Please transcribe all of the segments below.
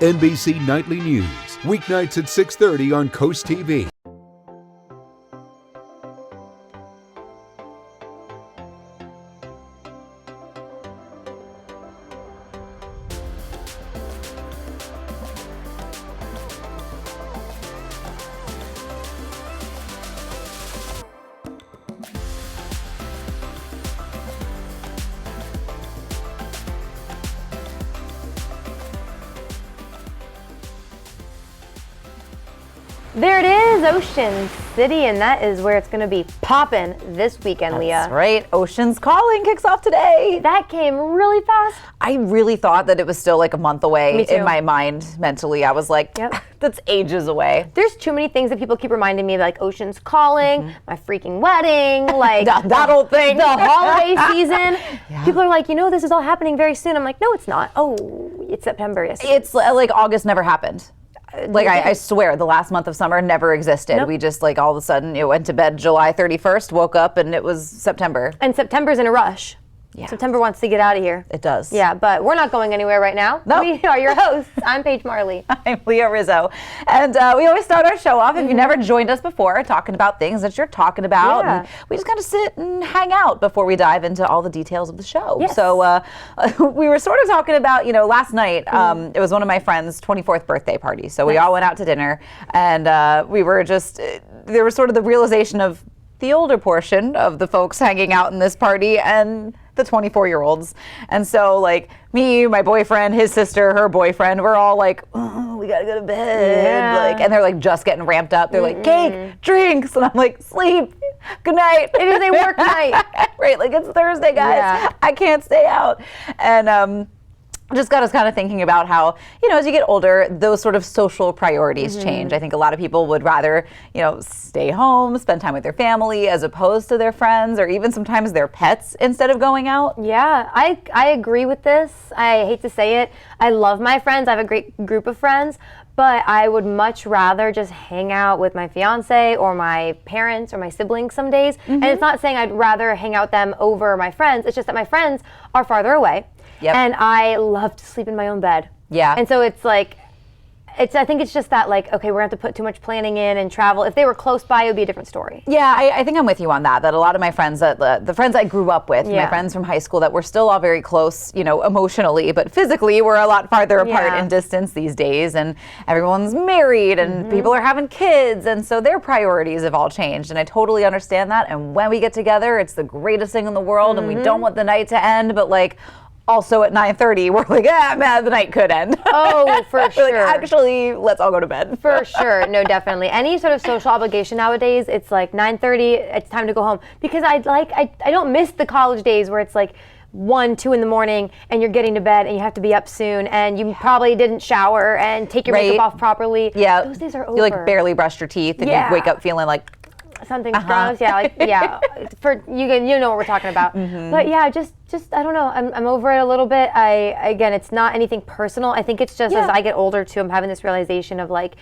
NBC Nightly News, weeknights at 6:30 on Coast TV. There it is, Ocean City, and that is where it's going to be popping this weekend, Leah. That's right. Ocean's Calling kicks off today. That came really fast. I really thought that it was still like a month away. Me too. In my mind, mentally. I was like, Yep. That's ages away. There's too many things that people keep reminding me, like Ocean's Calling, my freaking wedding, like that old thing. The holiday season. Yeah. People are like, this is all happening very soon. I'm like, no, it's not. Oh, it's September. Yes. It's like August never happened. Like, I swear, the last month of summer never existed. Nope. We just, like, all of a sudden, went to bed July 31st, woke up, and it was September. And September's in a rush. Yeah. September wants to get out of here. It does. Yeah, but we're not going anywhere right now. No. We are your hosts. I'm Paige Marley. I'm Leah Rizzo. And we always start our show off, if you've never joined us before, talking about things that you're talking about. Yeah. And we just kind of sit and hang out before we dive into all the details of the show. Yes. So we were sort of talking about, last night, it was one of my friend's 24th birthday parties. So we all went out to dinner, and we were just, there was sort of the realization of the older portion of the folks hanging out in this party and the 24-year-olds. And so, like, me, my boyfriend, his sister, her boyfriend, we're all like, oh, we gotta go to bed. Yeah. Like, and they're like just getting ramped up. They're like, cake, drinks. And I'm like, sleep, good night. It is a work night. Right, like it's Thursday, guys. Yeah. I can't stay out. And just got us kind of thinking about how, as you get older, those sort of social priorities change. I think a lot of people would rather, stay home, spend time with their family as opposed to their friends or even sometimes their pets instead of going out. Yeah, I agree with this. I hate to say it. I love my friends. I have a great group of friends, but I would much rather just hang out with my fiance or my parents or my siblings some days. And it's not saying I'd rather hang out with them over my friends. It's just that my friends are farther away. Yep. And I love to sleep in my own bed. Yeah. And so it's like, I think it's just that, like, okay, we're going to have to put too much planning in and travel. If they were close by, it would be a different story. Yeah, I think I'm with you on that a lot of my friends, the friends I grew up with, my friends from high school, that we're still all very close, emotionally, but physically we're a lot farther apart in distance these days, and everyone's married and people are having kids, and so their priorities have all changed, and I totally understand that. And when we get together, it's the greatest thing in the world, and we don't want the night to end, but like, also at 9:30, we're like, man, the night could end. Oh, for sure. Like, actually, let's all go to bed. For sure. No, definitely. Any sort of social obligation nowadays, it's like 9:30, it's time to go home. Because I don't miss the college days where it's like 1, 2 in the morning and you're getting to bed and you have to be up soon and you probably didn't shower and take your makeup off properly. Yeah. Those days are over. You like barely brushed your teeth and you wake up feeling like something's gross. For you know what we're talking about. But yeah, just I don't know. I'm over it a little bit. Again, it's not anything personal. I think it's just as I get older too, I'm having this realization of like,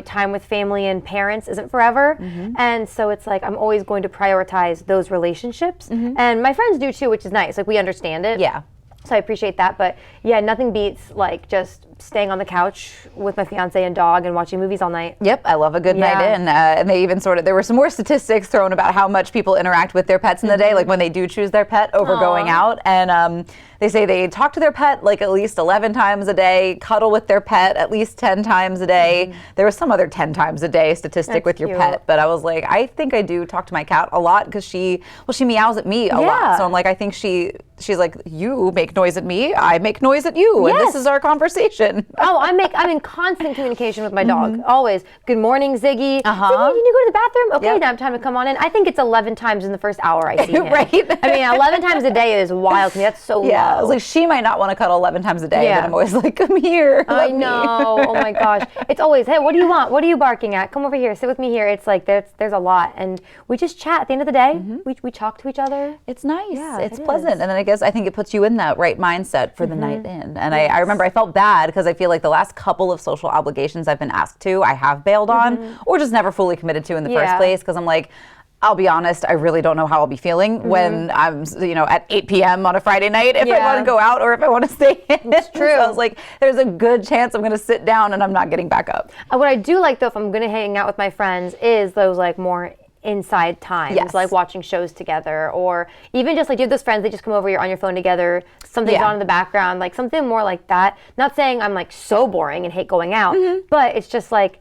time with family and parents isn't forever. And so it's like I'm always going to prioritize those relationships. And my friends do too, which is nice. Like we understand it. Yeah. So I appreciate that. But yeah, nothing beats like just staying on the couch with my fiance and dog and watching movies all night. Yep, I love a good night in. And they even there were some more statistics thrown about how much people interact with their pets in the day, like when they do choose their pet over going out. And they say they talk to their pet like at least 11 times a day, cuddle with their pet at least 10 times a day. There was some other 10 times a day statistic with your pet. But I was like, I think I do talk to my cat a lot because she meows at me a lot. So I'm like, I think she's like, you make noise at me, I make noise at you, and this is our conversation. Oh, I'm in constant communication with my dog, always. Good morning, Ziggy. Ziggy, did you go to the bathroom? Okay, now time to come on in. I think it's 11 times in the first hour I see him. Right. I mean, 11 times a day is wild to me. That's so low. I was like, she might not want to cuddle 11 times a day, but I'm always like, come here. I know. Oh my gosh. It's always, hey, what do you want? What are you barking at? Come over here. Sit with me here. It's like there's a lot, and we just chat. At the end of the day, we talk to each other. It's nice. Yeah, it's pleasant. And then I think it puts you in that right mindset for the night in. And I remember I felt bad because I feel like the last couple of social obligations I've been asked to, I have bailed on or just never fully committed to in the first place, because I'm like, I'll be honest, I really don't know how I'll be feeling when I'm, at 8 p.m. on a Friday night, if I want to go out or if I want to stay in. It's true. So I was like, there's a good chance I'm going to sit down and I'm not getting back up. What I do like, though, if I'm going to hang out with my friends, is those like more inside times, like watching shows together, or even just like, you have those friends that just come over, you're on your phone together, something's on in the background, like something more like that. Not saying I'm like so boring and hate going out, but it's just like,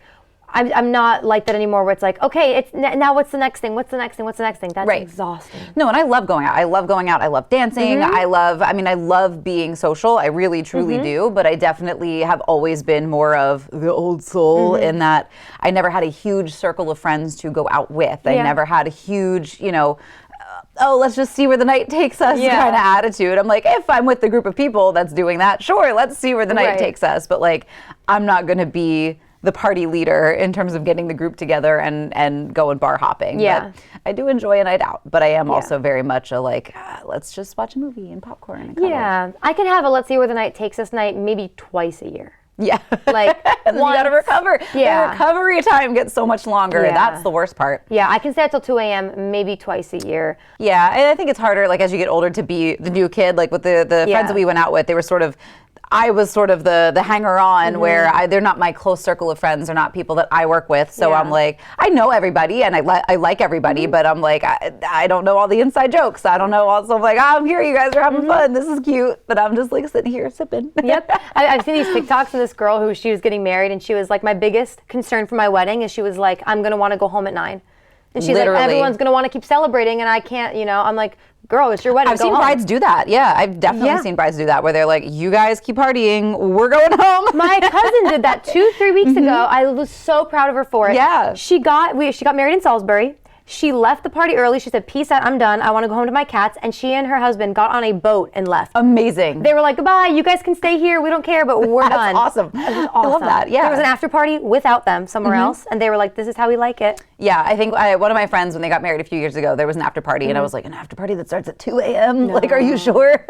I'm not like that anymore, where it's like, okay, it's now what's the next thing? What's the next thing? What's the next thing? That's exhausting. No, and I love going out. I love going out. I love dancing. I love being social. I really, truly do. But I definitely have always been more of the old soul in that I never had a huge circle of friends to go out with. I never had a huge, let's just see where the night takes us kind of attitude. I'm like, if I'm with the group of people that's doing that, sure, let's see where the night takes us. But like, I'm not going to be the party leader in terms of getting the group together and going bar hopping. Yeah. But I do enjoy a night out, but I am also very much a like, let's just watch a movie and popcorn and cuddle. Yeah. I can have a let's see where the night takes us night maybe twice a year. Yeah. Like, and then you gotta recover. Yeah. The recovery time gets so much longer. Yeah. That's the worst part. Yeah, I can stay out till 2 a.m. maybe twice a year. Yeah, and I think it's harder, like, as you get older to be the new kid. Like, with the friends that we went out with, they were sort of, I was sort of the hanger-on where they're not my close circle of friends. They're not people that I work with. So I'm like, I know everybody and I like everybody, but I'm like, I don't know all the inside jokes. I don't know also, I'm like, I'm here, you guys are having fun. This is cute. But I'm just like sitting here sipping. Yep. I've seen these TikToks of this girl who she was getting married, and she was like, my biggest concern for my wedding is she was like, I'm going to want to go home at 9. And she's Literally. like, everyone's going to want to keep celebrating, and I can't, I'm like, girl, it's your wedding. I've seen brides do that. Yeah, I've definitely seen brides do that, where they're like, you guys keep partying, we're going home. My cousin did that 2-3 weeks ago. I was so proud of her for it. Yeah. She got married in Salisbury. She left the party early. She said, peace out, I'm done. I want to go home to my cats. And she and her husband got on a boat and left. Amazing. They were like, goodbye, you guys can stay here. We don't care, but we're done. That's awesome. It was awesome. I love that, yeah. There was an after party without them somewhere else. And they were like, this is how we like it. Yeah, I think one of my friends, when they got married a few years ago, there was an after party, and I was like, an after party that starts at 2 a.m.? No. Like, are you sure?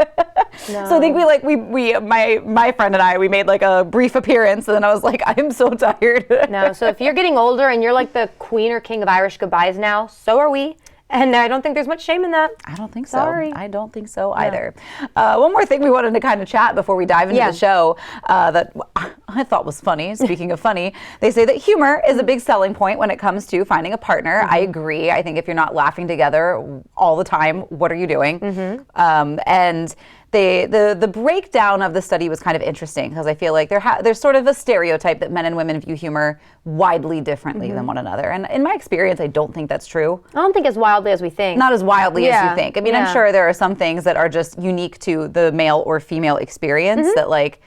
No. So I think my friend and I, we made like a brief appearance, and then I was like, I'm so tired. No, so if you're getting older and you're like the queen or king of Irish goodbyes now, so are we. And I don't think there's much shame in that. I don't think so. Sorry. I don't think so either. One more thing we wanted to kind of chat before we dive into the show that I thought was funny. Speaking of funny, they say that humor is a big selling point when it comes to finding a partner. I agree. I think if you're not laughing together all the time, what are you doing? And the breakdown of the study was kind of interesting, because I feel like there's sort of a stereotype that men and women view humor widely differently than one another. And in my experience, I don't think that's true. I don't think as wildly as we think. Not as wildly as you think. I mean, I'm sure there are some things that are just unique to the male or female experience that, like,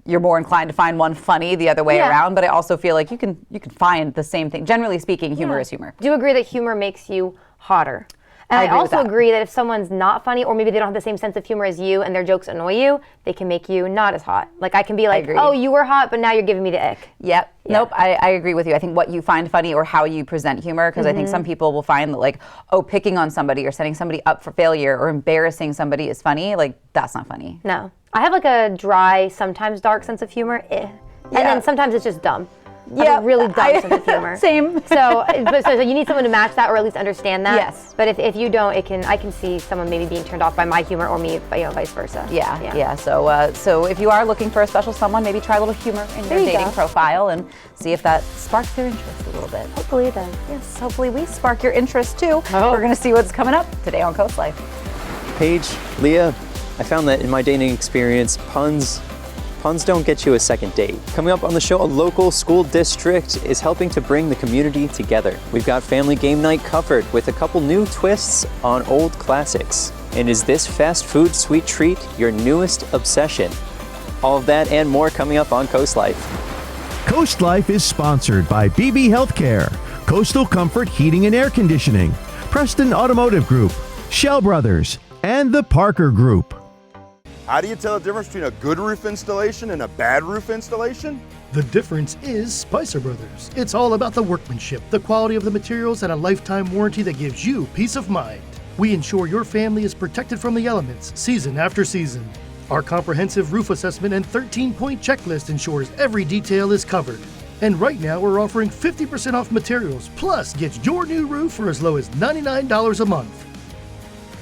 you're more inclined to find one funny the other way around. But I also feel like you can find the same thing. Generally speaking, humor is humor. Do you agree that humor makes you hotter? And I also agree that if someone's not funny, or maybe they don't have the same sense of humor as you and their jokes annoy you, they can make you not as hot. Like, I can be like, oh, you were hot, but now you're giving me the ick. Yep. Yeah. Nope, I agree with you. I think what you find funny or how you present humor, because I think some people will find that, like, picking on somebody or setting somebody up for failure or embarrassing somebody is funny. Like, that's not funny. No. I have like a dry, sometimes dark sense of humor. And then sometimes it's just dumb. Yeah, really dumb sense of humor. Same. So you need someone to match that, or at least understand that. Yes. But if you don't, I can see someone maybe being turned off by my humor, or me, vice versa. Yeah. So if you are looking for a special someone, maybe try a little humor in your dating profile and see if that sparks their interest a little bit. Hopefully it does. Yes. Hopefully we spark your interest too. We're going to see what's coming up today on Coast Life. Paige, Leah, I found that in my dating experience, puns don't get you a second date. Coming up on the show, a local school district is helping to bring the community together. We've got family game night covered with a couple new twists on old classics. And is this fast food sweet treat your newest obsession? All of that and more coming up on Coast Life. Coast Life is sponsored by BB Healthcare, Coastal Comfort Heating and Air Conditioning, Preston Automotive Group, Shell Brothers, and the Parker Group. How do you tell the difference between a good roof installation and a bad roof installation? The difference is Spicer Brothers. It's all about the workmanship, the quality of the materials, and a lifetime warranty that gives you peace of mind. We ensure your family is protected from the elements season after season. Our comprehensive roof assessment and 13-point checklist ensures every detail is covered. And right now we're offering 50% off materials, plus get your new roof for as low as $99 a month.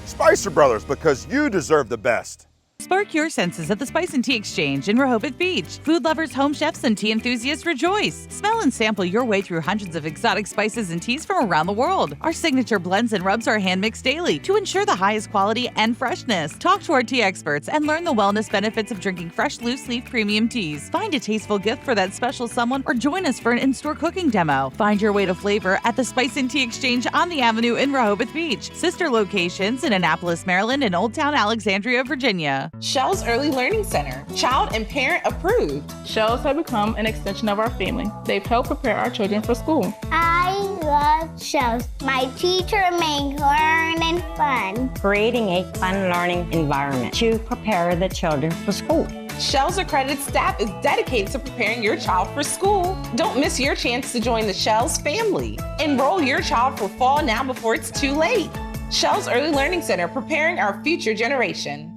Spicer Brothers, because you deserve the best. Spark your senses at the Spice and Tea Exchange in Rehoboth Beach. Food lovers, home chefs, and tea enthusiasts rejoice. Smell and sample your way through hundreds of exotic spices and teas from around the world. Our signature blends and rubs are hand-mixed daily to ensure the highest quality and freshness. Talk to our tea experts and learn the wellness benefits of drinking fresh, loose-leaf premium teas. Find a tasteful gift for that special someone or join us for an in-store cooking demo. Find your way to flavor at the Spice and Tea Exchange on the Avenue in Rehoboth Beach. Sister locations in Annapolis, Maryland, and Old Town Alexandria, Virginia. Shells Early Learning Center, child and parent approved. Shells have become an extension of our family. They've helped prepare our children for school. I love Shells. My teacher makes learning fun. Creating a fun learning environment to prepare the children for school. Shells accredited staff is dedicated to preparing your child for school. Don't miss your chance to join the Shells family. Enroll your child for fall now before it's too late. Shells Early Learning Center, preparing our future generation.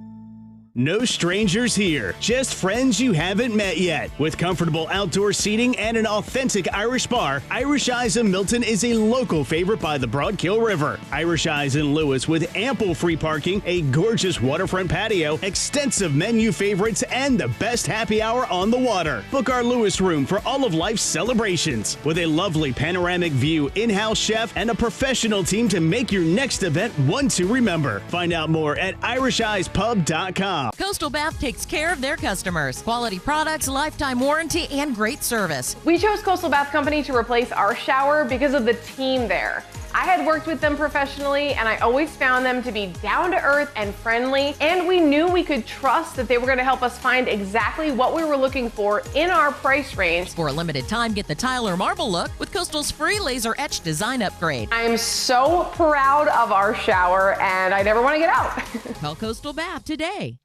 No strangers here, just friends you haven't met yet. With comfortable outdoor seating and an authentic Irish bar, Irish Eyes in Milton is a local favorite by the Broadkill River. Irish Eyes in Lewis with ample free parking, a gorgeous waterfront patio, extensive menu favorites, and the best happy hour on the water. Book our Lewis room for all of life's celebrations. With a lovely panoramic view, in-house chef, and a professional team to make your next event one to remember. Find out more at irisheyespub.com. Coastal Bath takes care of their customers. Quality products, lifetime warranty, and great service. We chose Coastal Bath Company to replace our shower because of the team there. I had worked with them professionally, and I always found them to be down to earth and friendly, and we knew we could trust that they were going to help us find exactly what we were looking for in our price range. For a limited time, get the tile or marble look with Coastal's free laser etch design upgrade. I am so proud of our shower, and I never want to get out. Call Coastal Bath today.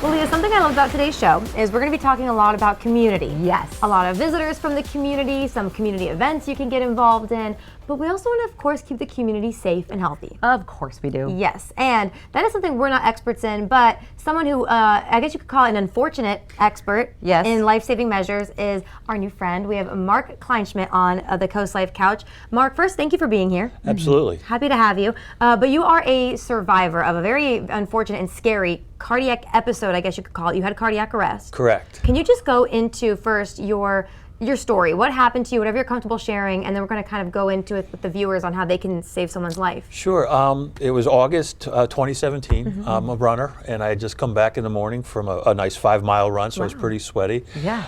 Well, Leah, something I love about today's show is we're going to be talking a lot about community. Yes. A lot of visitors from the community, some community events you can get involved in, but we also want to, of course, keep the community safe and healthy. Of course we do. Yes, and that is something we're not experts in, but someone who, I guess you could call an unfortunate expert in life-saving measures is our new friend. We have Mark Kleinschmidt on the Coast Life couch. Mark, first, thank you for being here. Absolutely. Happy to have you. But you are a survivor of a very unfortunate and scary cardiac episode, I guess you could call it. You had a cardiac arrest. Correct. Can you just go into first your story? What happened to you, whatever you're comfortable sharing, and then we're going to kind of go into it with the viewers on how they can save someone's life. Sure. It was August 2017. I'm a runner, and I had just come back in the morning from a nice 5-mile run, so I was pretty sweaty. Yeah.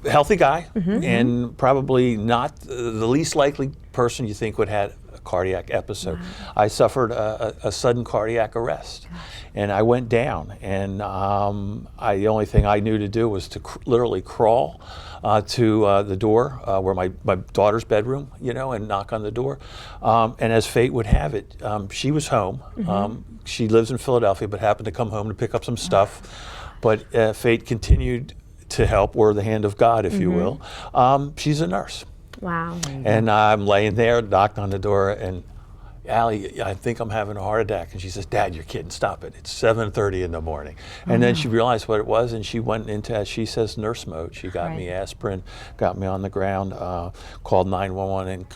Healthy guy, and probably not the least likely person you think would have a cardiac episode. Wow. I suffered a sudden cardiac arrest. And I went down, and the only thing I knew to do was to literally crawl to the door where my daughter's bedroom, and knock on the door. And as fate would have it, she was home. She lives in Philadelphia, but happened to come home to pick up some stuff. But fate continued to help, or the hand of God, if you will. She's a nurse. Wow. And I'm laying there, knocked on the door, and Allie, I think I'm having a heart attack. And she says, Dad, you're kidding, stop it. It's 7:30 in the morning. And then she realized what it was, and she went into, as she says, nurse mode. She got me aspirin, got me on the ground, called 911, and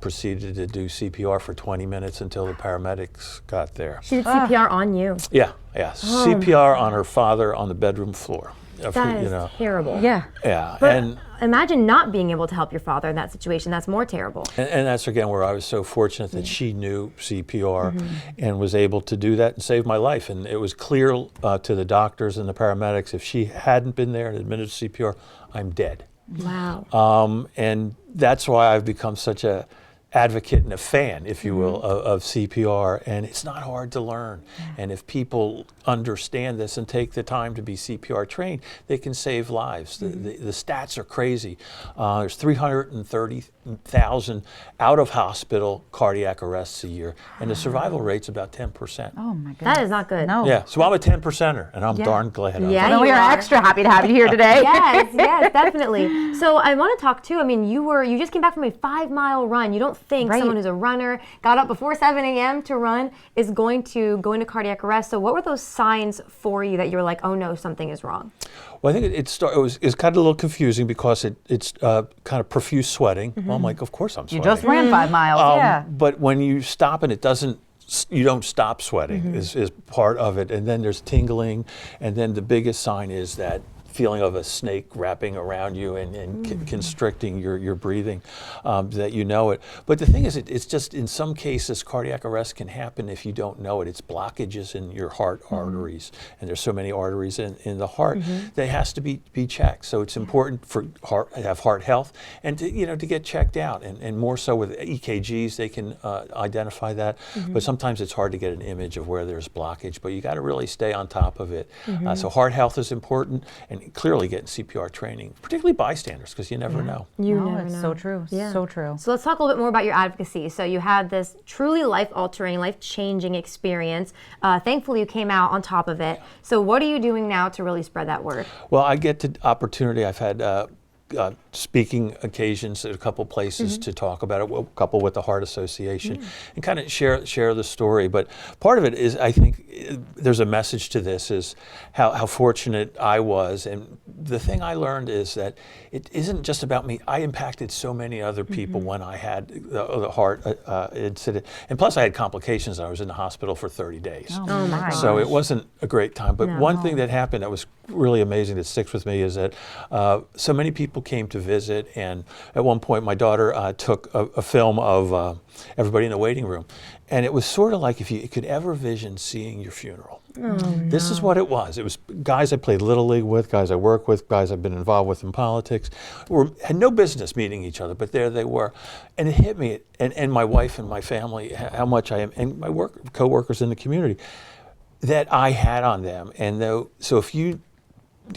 proceeded to do CPR for 20 minutes until the paramedics got there. She did CPR on you? Yeah. CPR on her father on the bedroom floor. That is terrible. Yeah. But and imagine not being able to help your father in that situation. That's more terrible. And that's, again, where I was so fortunate that she knew CPR and was able to do that and save my life. And it was clear to the doctors and the paramedics, if she hadn't been there and administered CPR, I'm dead. Wow. And that's why I've become such a advocate and a fan, if you will, of CPR, and it's not hard to learn. And if people understand this and take the time to be CPR trained, they can save lives. The stats are crazy. There's 330,000 out-of-hospital cardiac arrests a year, and the survival rate's about 10%. Oh my God. That is not good. No. Yeah, so I'm a 10%er, and I'm darn glad of it. Well, we are extra happy to have you here today. Yes, definitely. So I want to talk too. I mean, you just came back from a 5-mile run. You don't think someone who's a runner, got up before 7 a.m. to run, is going to go into cardiac arrest. So what were those signs for you that you were like, oh no, something is wrong? Well, I think it's kind of a little confusing because it's kind of profuse sweating. Well, I'm like, of course I'm sweating. You just ran 5 miles, But when you stop and you don't stop sweating is part of it. And then there's tingling. And then the biggest sign is that feeling of a snake wrapping around you and constricting your breathing, that you know it. But the thing is, it's just in some cases, cardiac arrest can happen if you don't know it. It's blockages in your heart arteries, and there's so many arteries in the heart that has to be checked. So it's important for to have heart health and to get checked out, and more so with EKGs, they can identify that. But sometimes it's hard to get an image of where there's blockage, but you got to really stay on top of it. So heart health is important, and clearly getting CPR training, particularly bystanders, because you never know. You never know. So true. Yeah. So true. So let's talk a little bit more about your advocacy. So you had this truly life-altering, life-changing experience. Thankfully, you came out on top of it. So what are you doing now to really spread that word? Well, I get the opportunity. I've had speaking occasions at a couple places to talk about it, a couple with the Heart Association, and kind of share the story. But part of it is, I think there's a message to this, is how fortunate I was. And the thing I learned is that it isn't just about me. I impacted so many other people when I had the heart incident. And plus I had complications. I was in the hospital for 30 days. Oh my gosh. So it wasn't a great time. But one thing that happened that was really amazing, that sticks with me, is that so many people came to visit, and at one point my daughter took a film of everybody in the waiting room, and it was sort of like if you could ever vision seeing your funeral. This is what it was. It was guys I played Little League with, guys I work with, guys I've been involved with in politics, had no business meeting each other, but there they were. And it hit me, and my wife and my family, how much I am, and my co-workers in the community, that I had on them. And so if you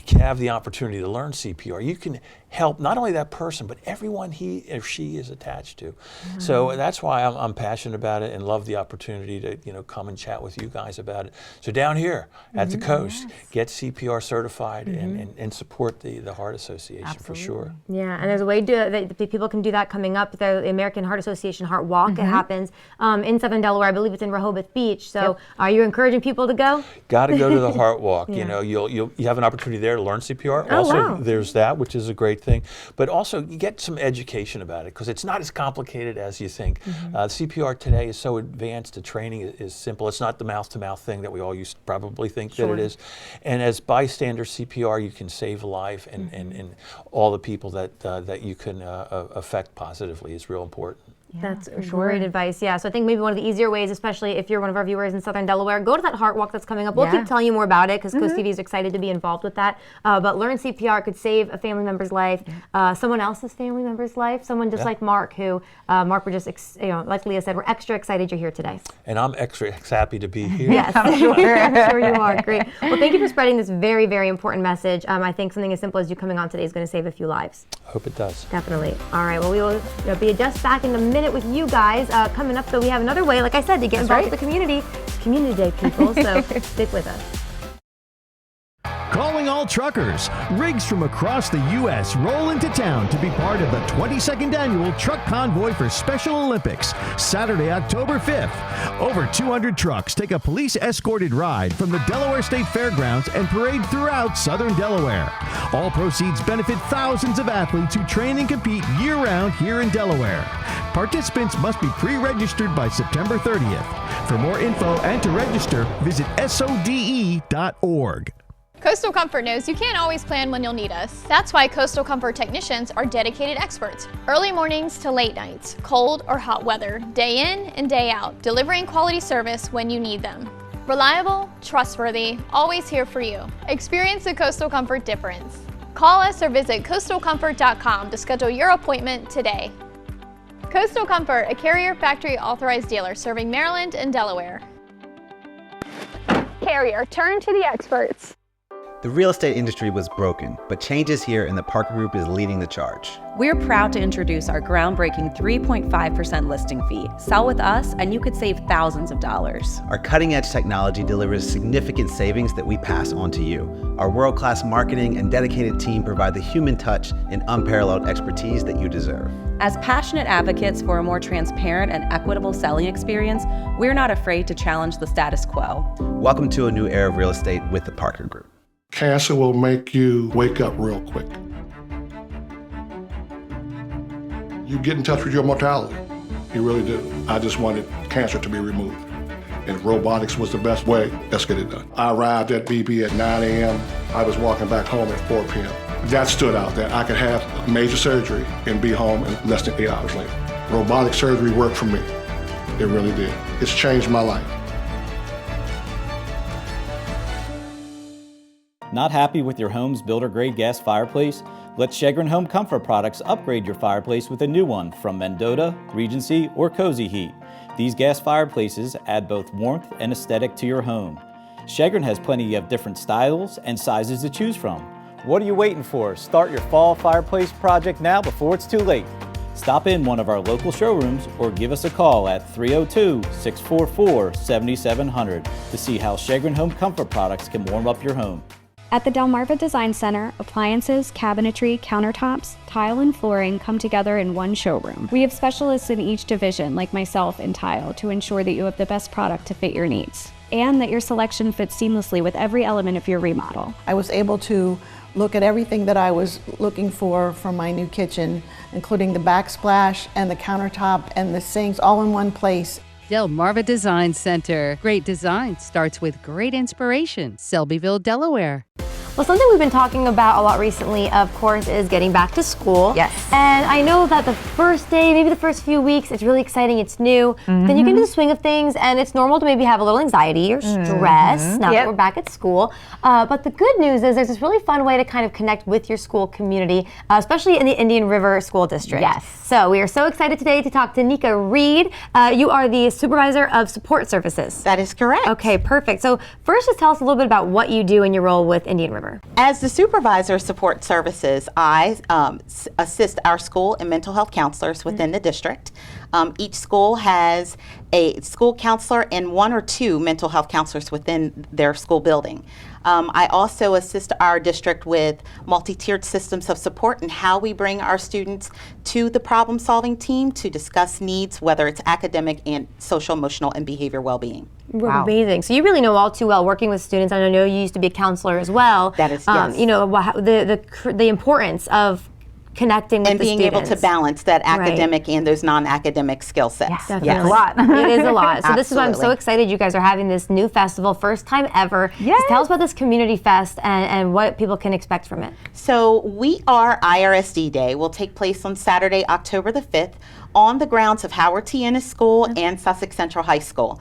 can have the opportunity to learn CPR, you can help not only that person, but everyone he or she is attached to. So that's why I'm passionate about it and love the opportunity to come and chat with you guys about it. So down here at the coast, get CPR certified and support the Heart Association for sure. Yeah, and there's a way that people can do that coming up. The American Heart Association Heart Walk. It happens in Southern Delaware. I believe it's in Rehoboth Beach. So are you encouraging people to go? Got to go to the Heart Walk. You have an opportunity there to learn CPR. There's that, which is a great thing. But also, you get some education about it, because it's not as complicated as you think. CPR today is so advanced. The training is simple. It's not the mouth-to-mouth thing that we all used to probably think that it is. And as bystander CPR, you can save a life, and all the people that you can affect positively is real important. That's great advice. Yeah, so I think maybe one of the easier ways, especially if you're one of our viewers in Southern Delaware, go to that Heart Walk that's coming up. We'll keep telling you more about it, because Coast TV is excited to be involved with that. But learn CPR could save a family member's life, someone else's family member's life, someone just like Mark, who Mark, we're just, like Leah said, we're extra excited you're here today. And I'm extra happy to be here. Yes, I'm sure you are. Great. Well, thank you for spreading this very, very important message. I think something as simple as you coming on today is going to save a few lives. I hope it does. Definitely. All right. Well, we will be just back in a minute with you guys coming up. So we have another way, like I said, to get involved with the community. It's Community Day, people. So stick with us. Calling all truckers. Rigs from across the U.S. roll into town to be part of the 22nd Annual Truck Convoy for Special Olympics, Saturday, October 5th. Over 200 trucks take a police-escorted ride from the Delaware State Fairgrounds and parade throughout Southern Delaware. All proceeds benefit thousands of athletes who train and compete year-round here in Delaware. Participants must be pre-registered by September 30th. For more info and to register, visit SODE.org. Coastal Comfort knows you can't always plan when you'll need us. That's why Coastal Comfort technicians are dedicated experts. Early mornings to late nights, cold or hot weather, day in and day out, delivering quality service when you need them. Reliable, trustworthy, always here for you. Experience the Coastal Comfort difference. Call us or visit coastalcomfort.com to schedule your appointment today. Coastal Comfort, a Carrier factory authorized dealer serving Maryland and Delaware. Carrier, turn to the experts. The real estate industry was broken, but change is here and the Parker Group is leading the charge. We're proud to introduce our groundbreaking 3.5% listing fee. Sell with us and you could save thousands of dollars. Our cutting-edge technology delivers significant savings that we pass on to you. Our world-class marketing and dedicated team provide the human touch and unparalleled expertise that you deserve. As passionate advocates for a more transparent and equitable selling experience, we're not afraid to challenge the status quo. Welcome to a new era of real estate with the Parker Group. Cancer will make you wake up real quick. You get in touch with your mortality. You really do. I just wanted cancer to be removed. And robotics was the best way. Let's get it done. I arrived at BB at 9 a.m. I was walking back home at 4 p.m. That stood out, that I could have major surgery and be home in less than 8 hours later. Robotic surgery worked for me. It really did. It's changed my life. Not happy with your home's builder-grade gas fireplace? Let Shegrin Home Comfort Products upgrade your fireplace with a new one from Mendota, Regency, or Cozy Heat. These gas fireplaces add both warmth and aesthetic to your home. Shegrin has plenty of different styles and sizes to choose from. What are you waiting for? Start your fall fireplace project now before it's too late. Stop in one of our local showrooms or give us a call at 302-644-7700 to see how Shegrin Home Comfort Products can warm up your home. At the Delmarva Design Center, appliances, cabinetry, countertops, tile, and flooring come together in one showroom. We have specialists in each division, like myself in tile, to ensure that you have the best product to fit your needs, and that your selection fits seamlessly with every element of your remodel. I was able to look at everything that I was looking for from my new kitchen, including the backsplash and the countertop and the sinks all in one place. Delmarva Design Center. Great design starts with great inspiration. Selbyville, Delaware. Well, something we've been talking about a lot recently, of course, is getting back to school. Yes. And I know that the first day, maybe the first few weeks, it's really exciting, it's new. Then you get into the swing of things, and it's normal to maybe have a little anxiety or stress now that we're back at school. But the good news is there's this really fun way to kind of connect with your school community, especially in the Indian River School District. Yes. So we are so excited today to talk to Nika Reid. You are the Supervisor of Support Services. That is correct. Okay, perfect. So first, just tell us a little bit about what you do in your role with Indian River. As the Supervisor of Support Services, I assist our school and mental health counselors within the district. Each school has a school counselor and 1 or 2 mental health counselors within their school building. I also assist our district with multi-tiered systems of support and how we bring our students to the problem-solving team to discuss needs, whether it's academic and social, emotional, and behavior well-being. Wow. Amazing. So you really know all too well working with students. I know you used to be a counselor as well. That is, yes. You know, the importance of connecting with and the being students. able to balance that academic and those non-academic skill sets. Yes, definitely. A lot. It is a lot. So this is why I'm so excited you guys are having this new festival, first time ever. Yes. Just tell us about this Community Fest and what people can expect from it. So we Are IRSD Day will take place on Saturday, October the 5th on the grounds of Howard T. Ennis School and Sussex Central High School.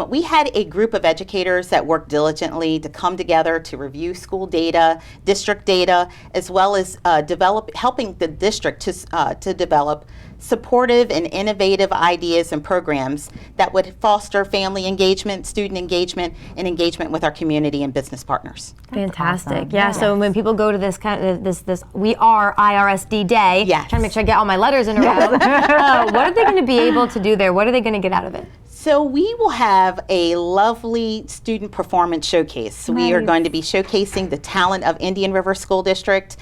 We had a group of educators that worked diligently to come together to review school data, district data, as well as helping the district to develop supportive and innovative ideas and programs that would foster family engagement, student engagement, and engagement with our community and business partners. Fantastic. Awesome. Yeah, so when people go to this this We Are IRSD Day, trying to make sure I get all my letters in a row, what are they going to be able to do there? What are they going to get out of it? So we will have a lovely student performance showcase. Nice. We are going to be showcasing the talent of Indian River School District.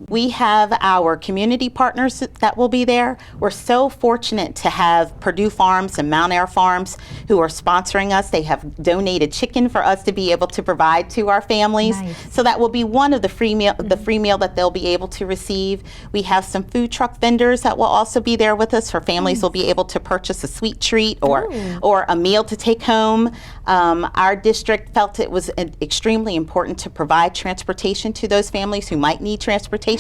We have our community partners that will be there. We're so fortunate to have Purdue Farms and Mount Air Farms who are sponsoring us. They have donated chicken for us to be able to provide to our families. Nice. So that will be one of the free meal that they'll be able to receive. We have some food truck vendors that will also be there with us. For families will be able to purchase a sweet treat or a meal to take home. Our district felt it was extremely important to provide transportation to those families who might need transportation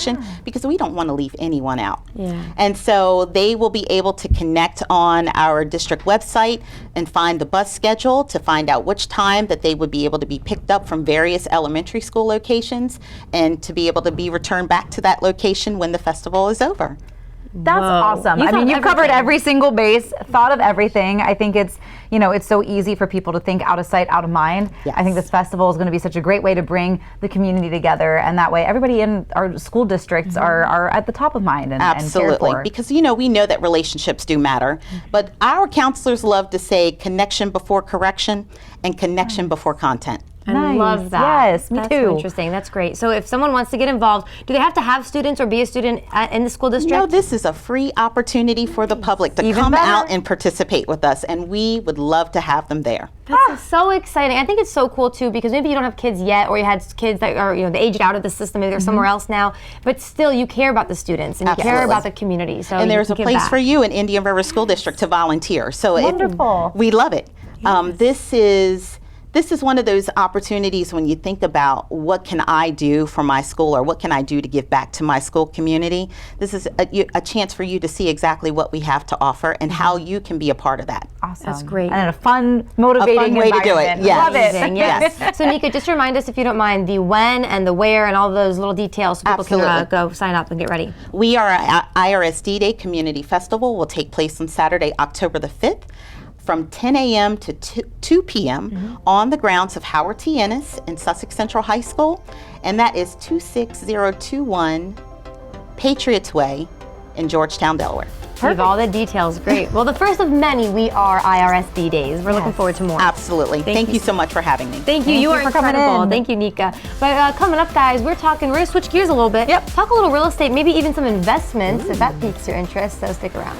because we don't want to leave anyone out. Yeah. And so they will be able to connect on our district website and find the bus schedule to find out which time that they would be able to be picked up from various elementary school locations and to be able to be returned back to that location when the festival is over. That's awesome. You I mean, you've covered everything. every single base, thought of everything. I think it's, you know, it's so easy for people to think out of sight, out of mind. Yes. I think this festival is going to be such a great way to bring the community together, and that way everybody in our school districts are at the top of mind and Absolutely, and cared for. because you know we know that relationships do matter, but our counselors love to say connection before correction and connection before content. I love that. Yes, me That's too. so interesting. That's great. So if someone wants to get involved, do they have to have students or be a student in the school district? No, this is a free opportunity for the public to Even come better. out and participate with us, and we would love to have them there. That's so exciting. I think it's so cool too, because maybe you don't have kids yet, or you had kids that are, you know, they aged out of the system, maybe they're somewhere else now, but still you care about the students and you care Absolutely. about the community. So And there's you a give place back. for you in Indian River School District to volunteer. So Wonderful. we love it. This is one of those opportunities when you think about what can I do for my school or what can I do to give back to my school community. This is a chance for you to see exactly what we have to offer and how you can be a part of that. Awesome. That's great. And a fun, motivating way to do it. environment. Yes. Love it. Amazing, yes. So Nika, just remind us, if you don't mind, the when and the where and all those little details so people can Absolutely. go sign up and get ready. We are at IRSD Day Community Festival will take place on Saturday, October the 5th. From 10 a.m. to 2 p.m. on the grounds of Howard T. Ennis in Sussex Central High School, and that is 26021 Patriots Way in Georgetown, Delaware. You have all the details. Great. Well, the first of many We Are IRSD days. We're looking forward to more. Absolutely. Thank you so much for having me. Thank you. You are for coming incredible. in. Thank you, Nika. But coming up, guys, we're going to switch gears a little bit. Yep. Talk a little real estate, maybe even some investments, if that piques your interest. So stick around.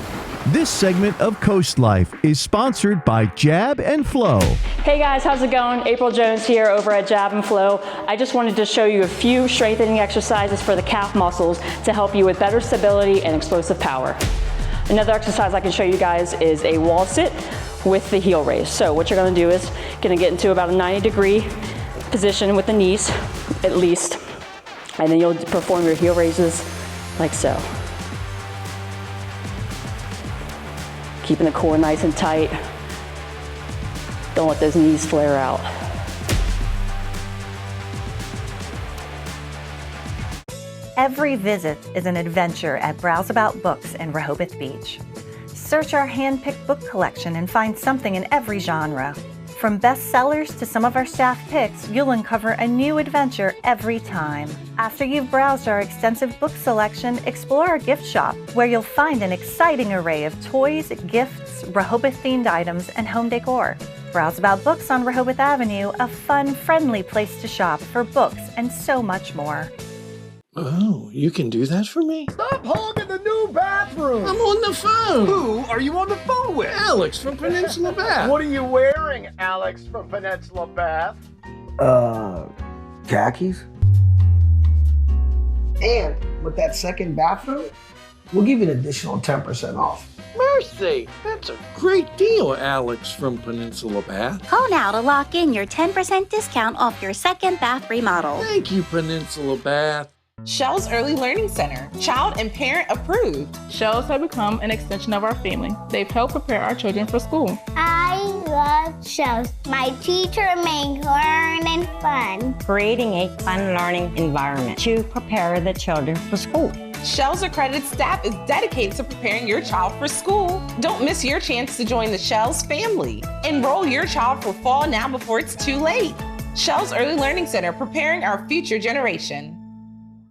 This segment of Coast Life is sponsored by Jab and Flow. Hey guys, how's it going? April Jones here over at Jab and Flow. I just wanted to show you a few strengthening exercises for the calf muscles to help you with better stability and explosive power. Another exercise I can show you guys is a wall sit with the heel raise. So what you're gonna do is gonna get into about a 90-degree position with the knees, at least, and then you'll perform your heel raises like so. Keeping the core nice and tight. Don't let those knees flare out. Every visit is an adventure at Browse About Books in Rehoboth Beach. Search our hand-picked book collection and find something in every genre. From bestsellers to some of our staff picks, you'll uncover a new adventure every time. After you've browsed our extensive book selection, explore our gift shop, where you'll find an exciting array of toys, gifts, Rehoboth-themed items, and home decor. Browse About Books on Rehoboth Avenue, a fun, friendly place to shop for books and so much more. Oh, you can do that for me? Stop hogging the new bathroom! I'm on the phone. Who are you on the phone with? Alex from Peninsula Bath. What are you wearing, Alex from Peninsula Bath? Khakis. And with that second bathroom, we'll give you an additional 10% off. Mercy, that's a great deal, Alex from Peninsula Bath. Call now to lock in your 10% discount off your second bath remodel. Thank you, Peninsula Bath. Shell's Early Learning Center, child and parent approved. Shells have become an extension of our family. They've helped prepare our children for school. I love Shells. My teacher makes learning fun. Creating a fun learning environment to prepare the children for school. Shell's accredited staff is dedicated to preparing your child for school. Don't miss your chance to join the Shell's family. Enroll your child for fall now before it's too late. Shell's Early Learning Center, preparing our future generation.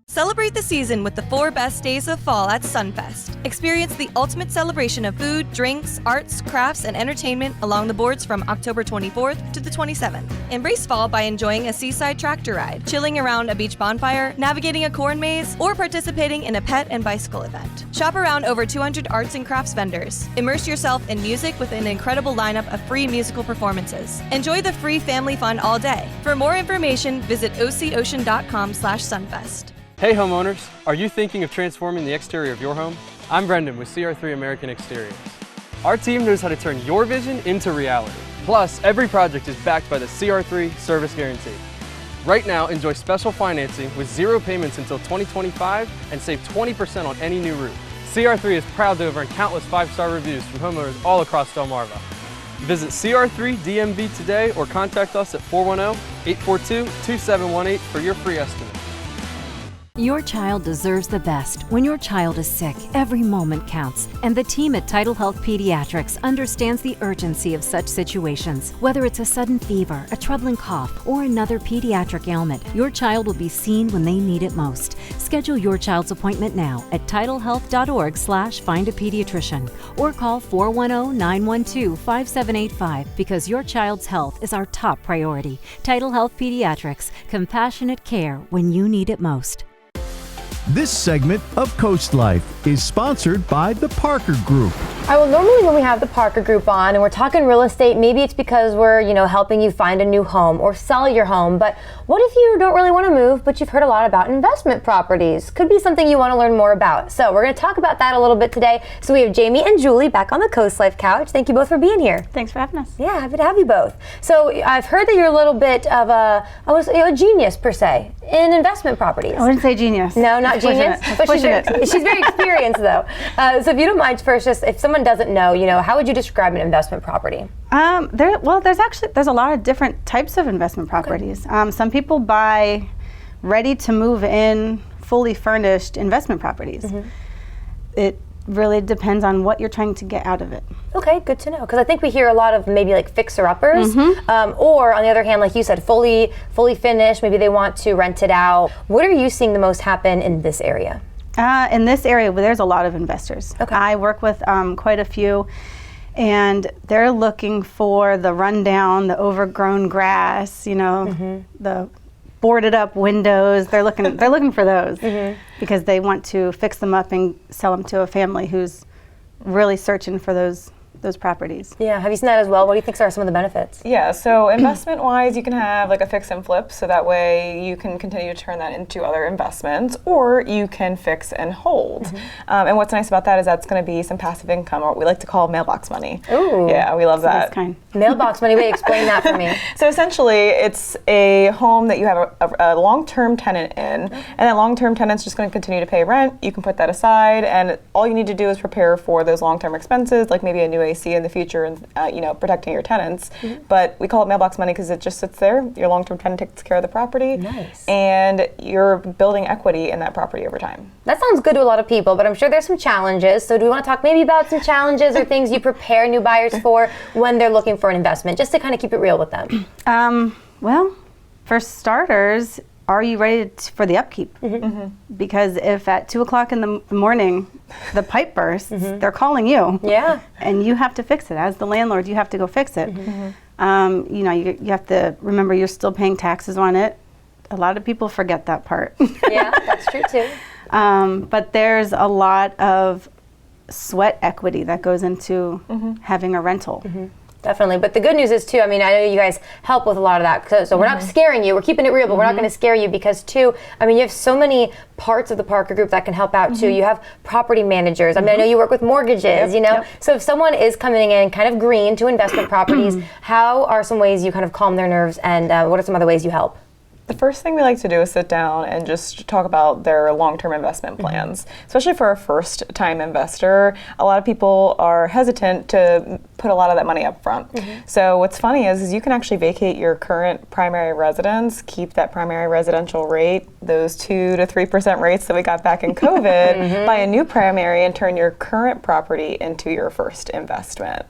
Celebrate the season with the 4 best days of fall at Sunfest. Experience the ultimate celebration of food, drinks, arts, crafts, and entertainment along the boards from October 24th to the 27th. Embrace fall by enjoying a seaside tractor ride, chilling around a beach bonfire, navigating a corn maze, or participating in a pet and bicycle event. Shop around over 200 arts and crafts vendors. Immerse yourself in music with an incredible lineup of free musical performances. Enjoy the free family fun all day. For more information, visit ococean.com/sunfest. Hey homeowners, are you thinking of transforming the exterior of your home? I'm Brendan with CR3 American Exteriors. Our team knows how to turn your vision into reality. Plus, every project is backed by the CR3 Service Guarantee. Right now, enjoy special financing with 0 payments until 2025 and save 20% on any new roof. CR3 is proud to have earned countless 5-star reviews from homeowners all across Delmarva. Visit CR3DMV today or contact us at 410-842-2718 for your free estimate. Your child deserves the best. When your child is sick, every moment counts. And the team at Tidal Health Pediatrics understands the urgency of such situations. Whether it's a sudden fever, a troubling cough, or another pediatric ailment, your child will be seen when they need it most. Schedule your child's appointment now at tidalhealth.org/findapediatrician or call 410-912-5785 because your child's health is our top priority. Tidal Health Pediatrics, compassionate care when you need it most. This segment of Coast Life is sponsored by the Parker Group. All right, well, normally when we have the Parker Group on and we're talking real estate, maybe it's because we're, helping you find a new home or sell your home. But what if you don't really want to move, but you've heard a lot about investment properties? Could be something you want to learn more about. So we're going to talk about that a little bit today. So we have Jamie and Julie back on the Coast Life couch. Thank you both for being here. Thanks for having us. Yeah, happy to have you both. So I've heard that you're a little bit of a genius per se in investment properties. I wouldn't say genius. No, not genius. But She's she's very experienced though. So if you don't mind first, just if someone doesn't know, how would you describe an investment property? There's a lot of different types of investment properties. Okay. Some people buy ready to move in, fully furnished investment properties. Mm-hmm. It really depends on what you're trying to get out of it. Okay, good to know. Because I think we hear a lot of maybe like fixer-uppers, or on the other hand, like you said, fully finished. Maybe they want to rent it out. What are you seeing the most happen in this area? In this area, there's a lot of investors. Okay. I work with quite a few, and they're looking for the rundown, the overgrown grass, the boarded up windows. They're looking for those because they want to fix them up and sell them to a family who's really searching for those properties. Yeah, have you seen that as well? What do you think are some of the benefits? Yeah, so investment-wise, you can have like a fix and flip, so that way you can continue to turn that into other investments, or you can fix and hold. And what's nice about that is that's going to be some passive income, or what we like to call mailbox money. Ooh. Yeah, we love that. Mailbox money, wait, explain that for me. So essentially, it's a home that you have a long-term tenant in, and that long-term tenant's just going to continue to pay rent. You can put that aside, and all you need to do is prepare for those long-term expenses, like maybe a new AC in the future and protecting your tenants. But we call it mailbox money because it just sits there. Your long-term tenant takes care of the property. Nice. And you're building equity in that property over time. That sounds good to a lot of people, but I'm sure there's some challenges. So do we want to talk maybe about some challenges or things you prepare new buyers for when they're looking for an investment, just to kind of keep it real with them? Well, for starters, are you ready for the upkeep? Because if at 2 o'clock in the morning the pipe bursts, they're calling you. Yeah. And you have to fix it. As the landlord, you have to go fix it. You have to remember you're still paying taxes on it. A lot of people forget that part. Yeah, that's true too. But there's a lot of sweat equity that goes into having a rental. Definitely, but the good news is too, I know you guys help with a lot of that, so we're not scaring you, we're keeping it real, but we're not going to scare you because too, you have so many parts of the Parker Group that can help out too. You have property managers, I know you work with mortgages, so if someone is coming in kind of green to investment properties, how are some ways you kind of calm their nerves, and what are some other ways you help? The first thing we like to do is sit down and just talk about their long-term investment plans. Especially for a first-time investor, a lot of people are hesitant to put a lot of that money up front. So what's funny is you can actually vacate your current primary residence, keep that primary residential rate, those 2 to 3% rates that we got back in COVID, buy a new primary and turn your current property into your first investment.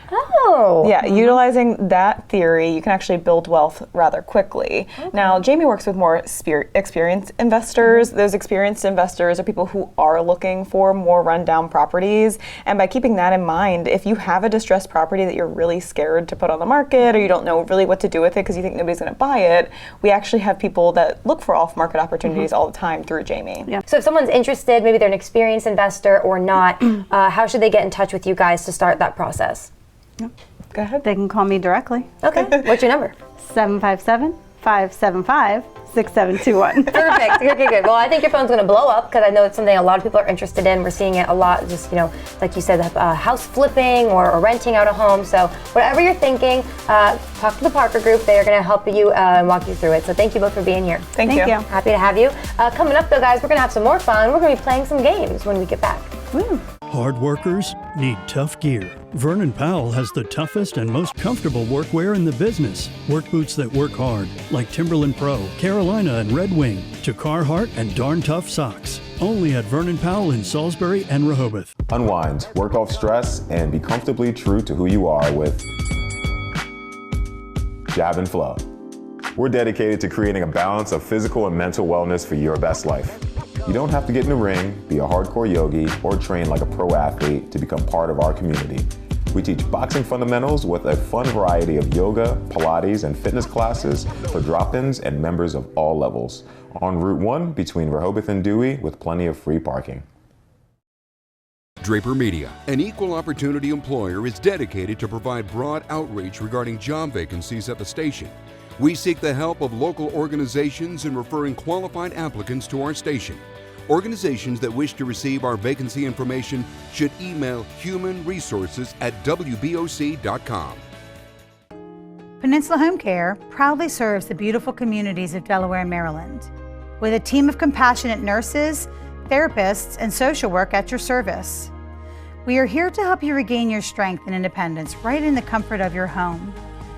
Oh. Yeah, utilizing that theory, you can actually build wealth rather quickly. Okay. Now, Jamie works with more experienced investors. Those experienced investors are people who are looking for more rundown properties. And by keeping that in mind, if you have a distressed property that you're really scared to put on the market, or you don't know really what to do with it because you think nobody's going to buy it, we actually have people that look for off-market opportunities all the time through Jamie. Yeah. So if someone's interested, maybe they're an experienced investor or not, how should they get in touch with you guys to start that process? Go ahead. They can call me directly. Okay. What's your number? 757-575-6721. Perfect. Okay, good. Well, I think your phone's going to blow up because I know it's something a lot of people are interested in. We're seeing it a lot, just, like you said, house flipping or renting out a home. So whatever you're thinking, talk to the Parker Group. They are going to help you and walk you through it. So thank you both for being here. Thank you. Happy to have you. Coming up, though, guys, we're going to have some more fun. We're going to be playing some games when we get back. Hard workers need tough gear. Vernon Powell has the toughest and most comfortable workwear in the business. Work boots that work hard, like Timberland Pro, Carolina, and Red Wing, to Carhartt and Darn Tough socks. Only at Vernon Powell in Salisbury and Rehoboth. Unwind, work off stress, and be comfortably true to who you are with Jab and Flow. We're dedicated to creating a balance of physical and mental wellness for your best life. You don't have to get in the ring, be a hardcore yogi, or train like a pro athlete to become part of our community. We teach boxing fundamentals with a fun variety of yoga, Pilates, and fitness classes for drop-ins and members of all levels. On Route 1 between Rehoboth and Dewey with plenty of free parking. Draper Media, an equal opportunity employer, is dedicated to provide broad outreach regarding job vacancies at the station. We seek the help of local organizations in referring qualified applicants to our station. Organizations that wish to receive our vacancy information should email humanresources@wboc.com. Peninsula Home Care proudly serves the beautiful communities of Delaware and Maryland, with a team of compassionate nurses, therapists, and social work at your service. We are here to help you regain your strength and independence right in the comfort of your home.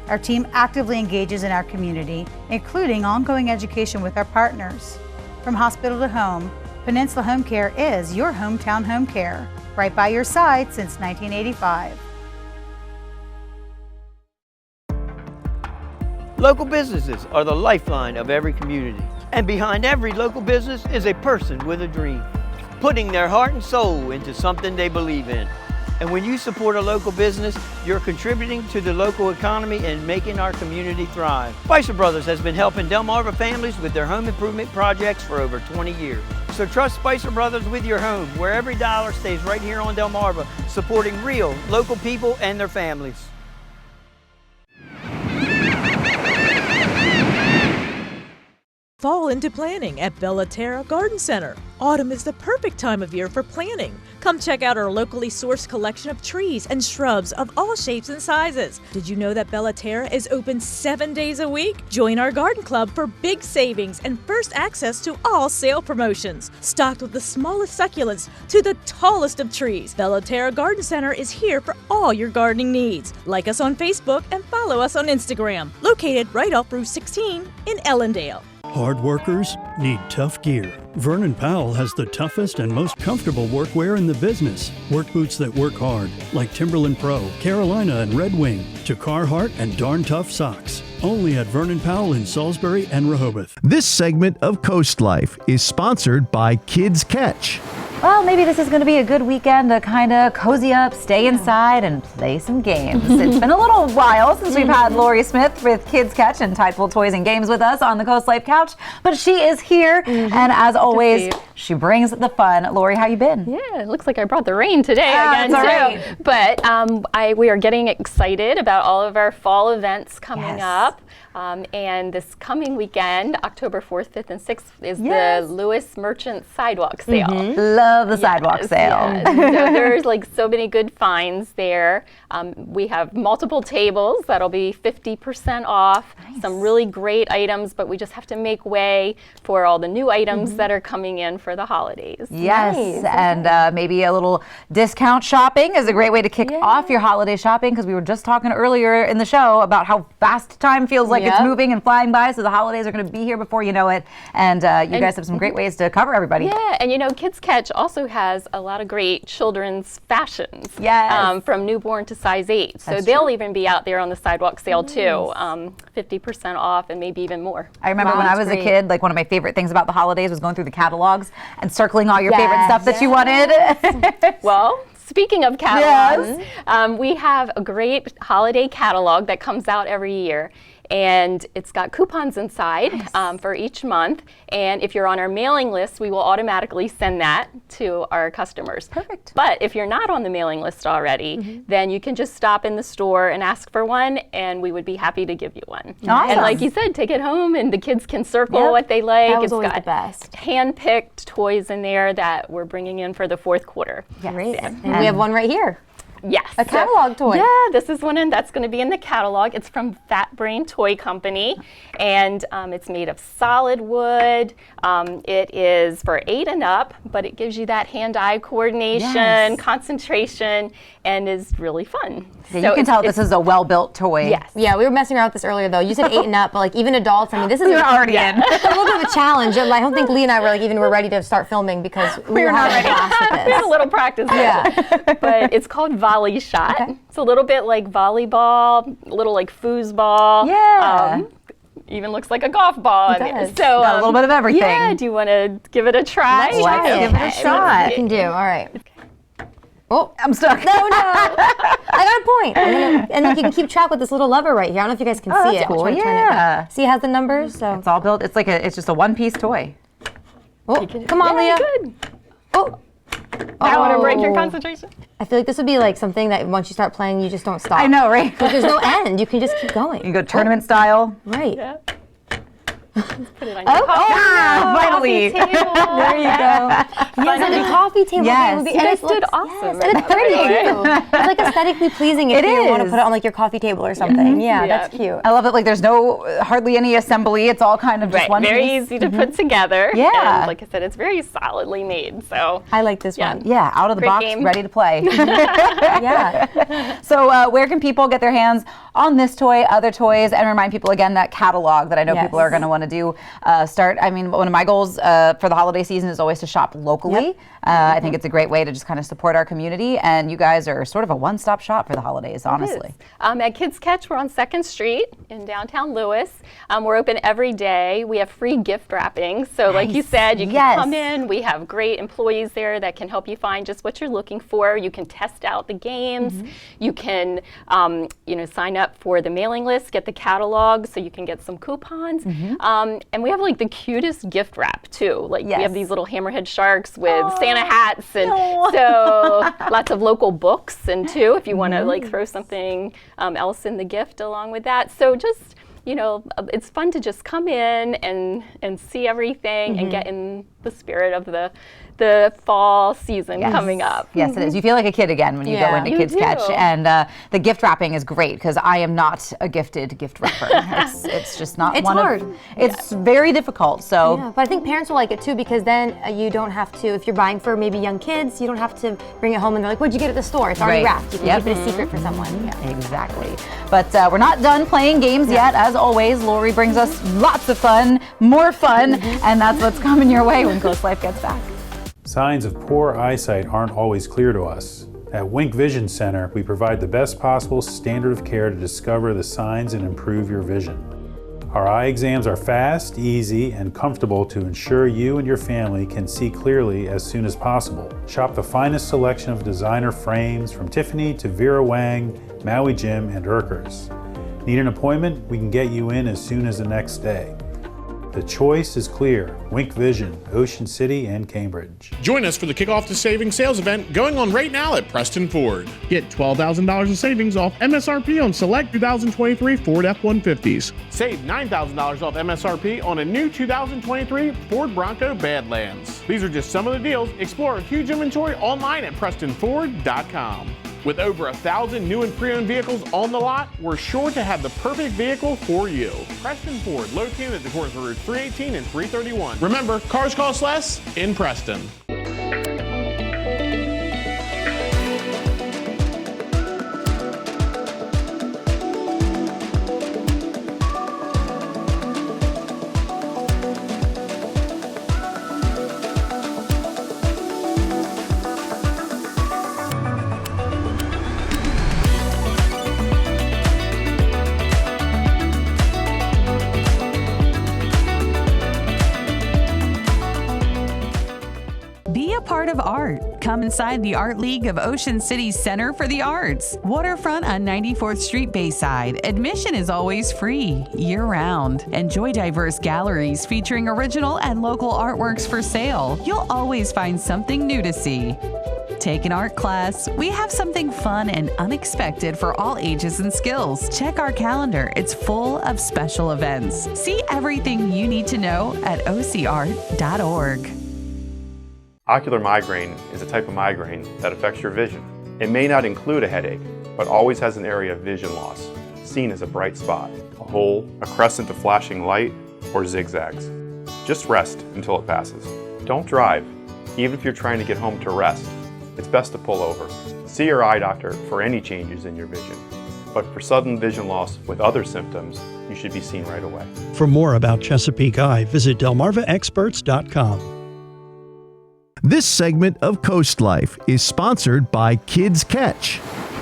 Our team actively engages in our community, including ongoing education with our partners. From hospital to home, Peninsula Home Care is your hometown home care, right by your side since 1985. Local businesses are the lifeline of every community. And behind every local business is a person with a dream, putting their heart and soul into something they believe in. And when you support a local business, you're contributing to the local economy and making our community thrive. Spicer Brothers has been helping Delmarva families with their home improvement projects for over 20 years. So trust Spicer Brothers with your home, where every dollar stays right here on Delmarva, supporting real local people and their families. Fall into planning at Bellaterra Garden Center. Autumn is the perfect time of year for planning. Come check out our locally sourced collection of trees and shrubs of all shapes and sizes. Did you know that Bellaterra is open 7 days a week? Join our garden club for big savings and first access to all sale promotions. Stocked with the smallest succulents to the tallest of trees, Bellaterra Garden Center is here for all your gardening needs. Like us on Facebook and follow us on Instagram. Located right off Route 16 in Ellendale. Hard workers need tough gear. Vernon Powell has the toughest and most comfortable workwear in the business. Work boots that work hard, like Timberland Pro, Carolina, and Red Wing, to Carhartt and Darn Tough socks. Only at Vernon Powell in Salisbury and Rehoboth. This segment of Coast Life is sponsored by Kids Ketch. Well, maybe this is going to be a good weekend to kind of cozy up, stay inside, and play some games. It's been a little while since we've had Lori Smith with Kids Ketch and Tideful Toys and Games with us on the Coast Life couch, but she is here, and as always, she brings the fun. Lori, how you been? Yeah, it looks like I brought the rain today again, right. too. But we are getting excited about all of our fall events coming up. And this coming weekend, October 4th, 5th, and 6th, is the Lewis Merchant Sidewalk Sale. Love the sidewalk sale. Yes. So there's like so many good finds there. We have multiple tables that'll be 50% off. Nice. Some really great items, but we just have to make way for all the new items that are coming in for the holidays. Yes, nice. And maybe a little discount shopping is a great way to kick off your holiday shopping, because we were just talking earlier in the show about how fast time feels like it's moving and flying by, so the holidays are going to be here before you know it, and you guys have some great ways to cover everybody. Yeah, and you know, Kids Ketch also has a lot of great children's fashions from newborn to size 8, so they'll even be out there on the sidewalk sale too, 50% off and maybe even more. I remember when I was a kid, like one of my favorite things about the holidays was going through the catalogs and circling all your favorite stuff that you wanted. Well, speaking of catalogs, we have a great holiday catalog that comes out every year. And it's got coupons inside for each month. And if you're on our mailing list, we will automatically send that to our customers. Perfect. But if you're not on the mailing list already, then you can just stop in the store and ask for one, and we would be happy to give you one. Awesome. And like you said, take it home, and the kids can circle what they like. That was always got the best. hand-picked toys in there that we're bringing in for the fourth quarter. Great. And we have one right here. Yes. A catalog toy. Yeah, this is one that's going to be in the catalog. It's from Fat Brain Toy Company, and it's made of solid wood. It is for 8 and up, but it gives you that hand-eye coordination, concentration, and is really fun. Yeah, so you can tell this is a well-built toy. Yes. Yeah, we were messing around with this earlier, though. You said 8 and up, but like even adults, I mean, this is already in. It's a little bit of a challenge. I don't think Lee and I were ready to start filming because we were not ready. We had a little practice. Yeah. But it's called Volley Shot. Okay. It's a little bit like volleyball, a little like foosball. Yeah. Even looks like a golf ball. It does. So got a little bit of everything. Yeah. Do you want to give it a try? Let's try it. Give it a shot. You can do. All right. Oh, I'm stuck. No. I got a point. And then you can keep track with this little lever right here. I don't know if you guys can see that's it. cool. I'll try to turn it. See, it has the numbers. So it's all built. It's just a one-piece toy. Oh, come on, Leah. Good. Oh. I want to break your concentration. I feel like this would be like something that once you start playing, you just don't stop. I know, right? But there's no end. You can just keep going. You go tournament style. Right. Yeah. Put it on your finally. There you go. Yes, on the coffee table. Yes. You guys did awesome. Yes, and it's pretty too. It's like aesthetically pleasing if you want to put it on like your coffee table or something. Yeah, that's cute. I love it. Like there's hardly any assembly. It's all kind of just one very piece. easy to put together. Yeah. And like I said, it's very solidly made. So I like this one. Yeah, out of the box, ready to play. Yeah. So where can people get their hands on this toy, other toys, and remind people again that catalog that I know people are going to want to do. I mean, one of my goals for the holiday season is always to shop locally. Yep. I think it's a great way to just kind of support our community, and you guys are sort of a one-stop shop for the holidays, honestly. At Kids Ketch, we're on 2nd Street in downtown Lewis. We're open every day. We have free gift wrapping. So like you said, you can come in. We have great employees there that can help you find just what you're looking for. You can test out the games. You can sign up for the mailing list, get the catalog so you can get some coupons. And we have like the cutest gift wrap too. Like we have these little hammerhead sharks with Santa hats, and so lots of local books, and too if you want to like throw something else in the gift along with that. So just it's fun to just come in and see everything and get in the spirit of the fall season coming up. Yes, it is. You feel like a kid again when you go into Kids Ketch, and the gift wrapping is great because I am not a gifted gift wrapper. It's just not. It's hard. It's very difficult. So, but I think parents will like it too because then you don't have to. If you're buying for maybe young kids, you don't have to bring it home and they're like, "What'd you get at the store?" It's already wrapped. You can keep it a secret for someone. Exactly. But we're not done playing games yet. As always, Lori brings us lots of fun, more fun, and that's what's coming your way when COASTLIFE gets back. Signs of poor eyesight aren't always clear to us. At Wink Vision Center, we provide the best possible standard of care to discover the signs and improve your vision. Our eye exams are fast, easy, and comfortable to ensure you and your family can see clearly as soon as possible. Shop the finest selection of designer frames from Tiffany to Vera Wang, Maui Jim, and Urkers. Need an appointment? We can get you in as soon as the next day. The choice is clear. Wink Vision, Ocean City and Cambridge. Join us for the Kickoff to Savings sales event going on right now at Preston Ford. Get $12,000 in savings off MSRP on select 2023 Ford F-150s. Save $9,000 off MSRP on a new 2023 Ford Bronco Badlands. These are just some of the deals. Explore our huge inventory online at PrestonFord.com. With over 1,000 new and pre-owned vehicles on the lot, we're sure to have the perfect vehicle for you. Preston Ford, located at the corner of Route 318 and 331. Remember, cars cost less in Preston. Part of art. Come inside the Art League of Ocean City's Center for the Arts. Waterfront on 94th Street Bayside. Admission is always free, year-round. Enjoy diverse galleries featuring original and local artworks for sale. You'll always find something new to see. Take an art class. We have something fun and unexpected for all ages and skills. Check our calendar. It's full of special events. See everything you need to know at ocart.org. Ocular migraine is a type of migraine that affects your vision. It may not include a headache, but always has an area of vision loss, seen as a bright spot, a hole, a crescent of flashing light, or zigzags. Just rest until it passes. Don't drive, even if you're trying to get home to rest. It's best to pull over. See your eye doctor for any changes in your vision. But for sudden vision loss with other symptoms, you should be seen right away. For more about Chesapeake Eye, visit delmarvaexperts.com. This segment of Coast Life is sponsored by Kids Ketch.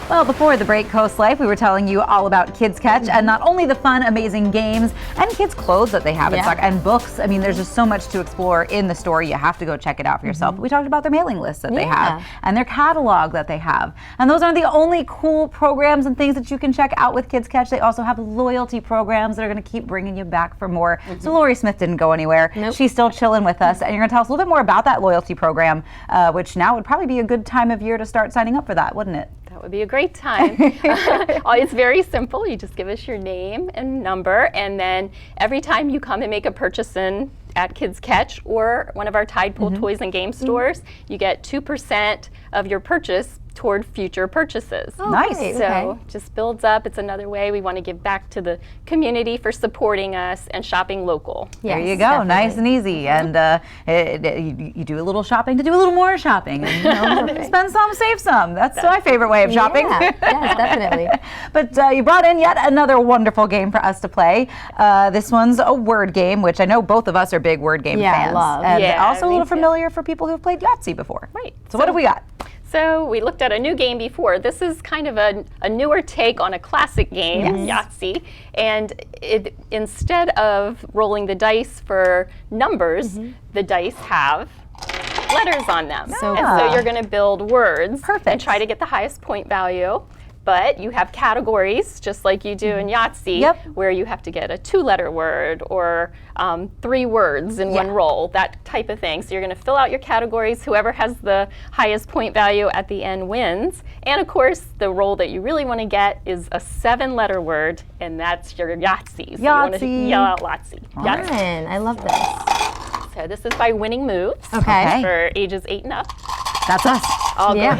Well, before the break, Coast Life, we were telling you all about Kids Ketch and not only the fun, amazing games and kids' clothes that they have in stock and books. I mean, there's just so much to explore in the store. You have to go check it out for yourself. But we talked about their mailing lists that they have and their catalog that they have. And those aren't the only cool programs and things that you can check out with Kids Ketch. They also have loyalty programs that are going to keep bringing you back for more. So Lori Smith didn't go anywhere. She's still chilling with us. And you're going to tell us a little bit more about that loyalty program, which now would probably be a good time of year to start signing up for that, wouldn't it? That would be a great time. It's very simple. You just give us your name and number, and then every time you come and make a purchase at Kids Ketch or one of our Tide Pool toys and game stores, you get 2% of your purchase toward future purchases. Oh, nice. So just builds up. It's another way we want to give back to the community for supporting us and shopping local. There you go. Definitely. Nice and easy. And you do a little shopping to do a little more shopping. And, spend some, save some. That's my favorite way of shopping. Yes, definitely. But you brought in yet another wonderful game for us to play. This one's a word game, which I know both of us are big word game fans. Love. And also a little familiar for people who've played Yahtzee before. Right. So what have we got? So we looked at a new game before. This is kind of a newer take on a classic game, Yahtzee. And instead of rolling the dice for numbers, the dice have letters on them. So you're going to build words and try to get the highest point value. But you have categories, just like you do in Yahtzee, where you have to get a 2-letter word or 3 words in one roll, that type of thing. So you're going to fill out your categories. Whoever has the highest point value at the end wins. And of course, the roll that you really want to get is a 7-letter word, and that's your Yahtzee. So you want to yell out Yahtzee. Fun. I love this. So this is by Winning Moves for ages 8 and up. That's us. All good.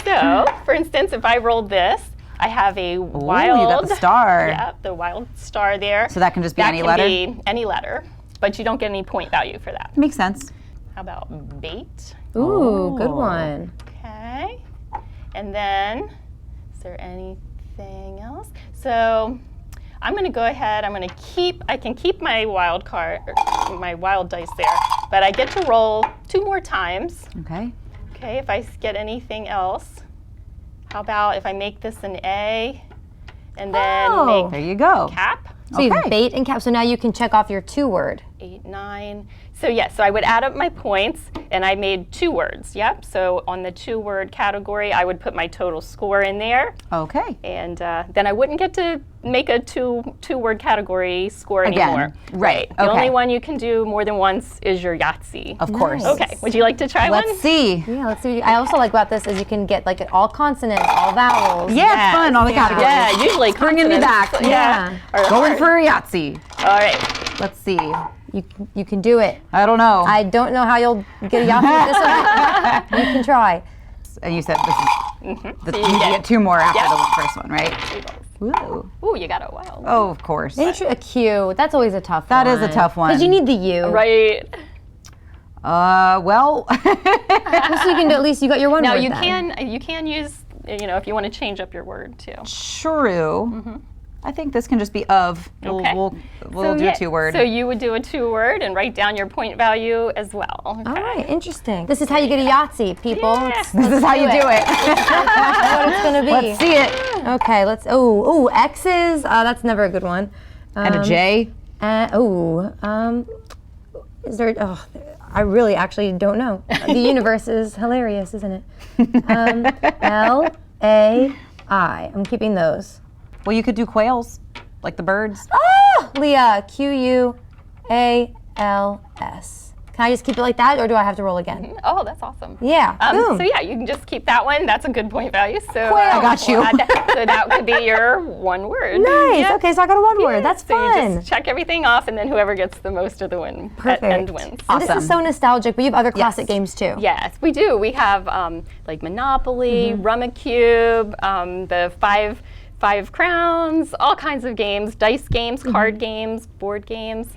So, for instance, if I rolled this, I have a wild. You got the star. Yeah, the wild star there. So that can just be any letter? That can be any letter, but you don't get any point value for that. Makes sense. How about bait? Ooh, good one. Okay. And then, is there anything else? So, I'm going to go ahead. I can keep my wild card, my wild dice there, but I get to roll 2 more times. Okay. Okay, if I get anything else, how about if I make this an A and then make there you go. Cap? So you have bait and cap, so now you can check off your 2 word. 8, 9. So yes, so I would add up my points and I made 2 words. Yep. So on the 2-word category, I would put my total score in there. Okay. And then I wouldn't get to make a 2-word category score anymore. Right. The only one you can do more than once is your Yahtzee. Of course. Okay. Would you like to try one? Let's see. Yeah, let's see. I also like about this is you can get like all consonants, all vowels. Yeah, it's fun. All the categories. Yeah, usually bringing me back. Yeah. Going for a Yahtzee. All right. Let's see. You can do it. I don't know. I don't know how you'll get a Yahtzee with this one. You can try. And you said this is you get 2 more after the first one, right? Ooh, you got a wild. Oh, of course. A Q. That's always a tough one. That is a tough one. Because you need the U. Right. Well. So you can do, at least you got your one now word you then. can use, if you want to change up your word too. True. I think this can just be of. Okay. We'll do a 2-word. So you would do a 2-word and write down your point value as well. Okay. All right, interesting. This is how you get a Yahtzee, people. Yeah. This is how you do it. That's what it's going to be. Let's see it. Okay, X's. That's never a good one. And a J. Is there? I really actually don't know. The universe is hilarious, isn't it? L-A-I. I'm keeping those. Well, you could do quails, like the birds. Oh, Leah, Q-U-A-L-S. Can I just keep it like that, or do I have to roll again? Oh, that's awesome. Yeah. Boom. So yeah, you can just keep that one. That's a good point value. So I got you. So that could be your one word. Nice. Yeah. Okay, so I got a one word. That's so fun. You just check everything off, and then whoever gets the most of the win at end wins. And this is so nostalgic, but you have other classic games too. Yes, we do. We have like Monopoly, Rummikub, the Five Crowns, all kinds of games, dice games, card games, board games.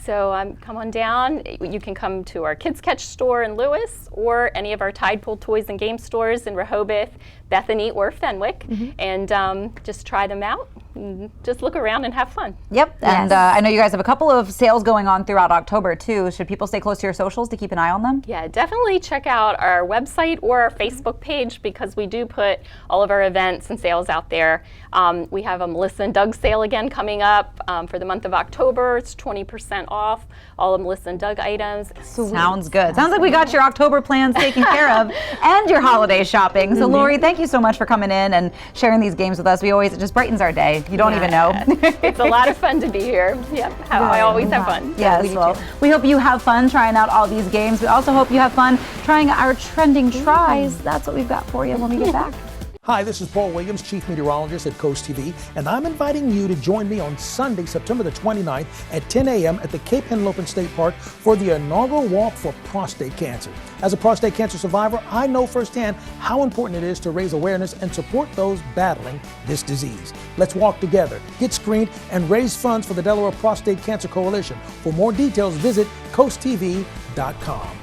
So come on down. You can come to our Kids Ketch store in Lewis or any of our Tide Pool toys and game stores in Rehoboth, Bethany, or Fenwick, and just try them out. Just look around and have fun. Yep, and I know you guys have a couple of sales going on throughout October too. Should people stay close to your socials to keep an eye on them? Yeah, definitely check out our website or our Facebook page because we do put all of our events and sales out there. We have a Melissa and Doug sale again coming up for the month of October. It's 20% off all of Melissa and Doug items. Sounds good. Sounds like we got your October plans taken care of and your holiday shopping. So Lori, thank you so much for coming in and sharing these games with us. It just brightens our day. You don't even know. It's a lot of fun to be here. Yep, I always have fun. Yes, we hope you have fun trying out all these games. We also hope you have fun trying our trending tries. That's what we've got for you when we get back. Hi, this is Paul Williams, Chief Meteorologist at Coast TV, and I'm inviting you to join me on Sunday, September the 29th at 10 a.m. at the Cape Henlopen State Park for the inaugural Walk for Prostate Cancer. As a prostate cancer survivor, I know firsthand how important it is to raise awareness and support those battling this disease. Let's walk together, get screened, and raise funds for the Delaware Prostate Cancer Coalition. For more details, visit coasttv.com.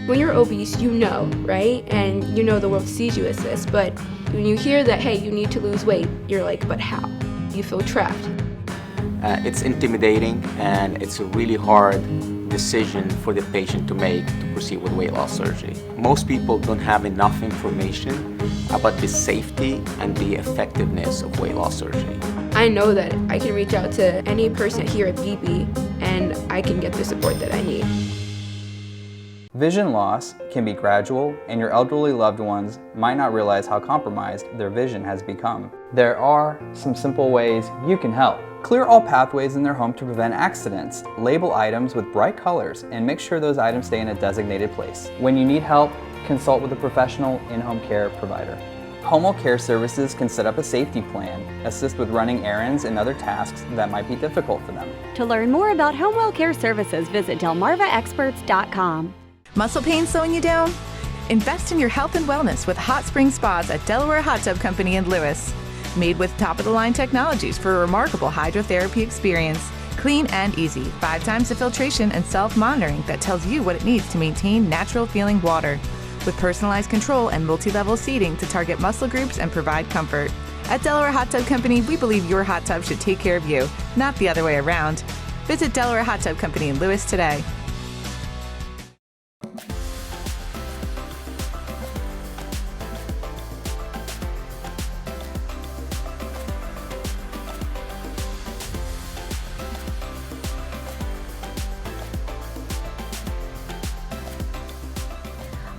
When you're obese, you know, right? And you know the world sees you as this, but when you hear that, hey, you need to lose weight, you're like, but how? You feel trapped. It's intimidating, and it's a really hard decision for the patient to make to proceed with weight loss surgery. Most people don't have enough information about the safety and the effectiveness of weight loss surgery. I know that I can reach out to any person here at BP, and I can get the support that I need. Vision loss can be gradual, and your elderly loved ones might not realize how compromised their vision has become. There are some simple ways you can help. Clear all pathways in their home to prevent accidents. Label items with bright colors and make sure those items stay in a designated place. When you need help, consult with a professional in-home care provider. Home care services can set up a safety plan, assist with running errands and other tasks that might be difficult for them. To learn more about home care services, visit delmarvaexperts.com. Muscle pain slowing you down? Invest in your health and wellness with Hot Spring Spas at Delaware Hot Tub Company in Lewis. Made with top-of-the-line technologies for a remarkable hydrotherapy experience. Clean and easy, 5 times the filtration and self-monitoring that tells you what it needs to maintain natural-feeling water. With personalized control and multi-level seating to target muscle groups and provide comfort. At Delaware Hot Tub Company, we believe your hot tub should take care of you, not the other way around. Visit Delaware Hot Tub Company in Lewis today.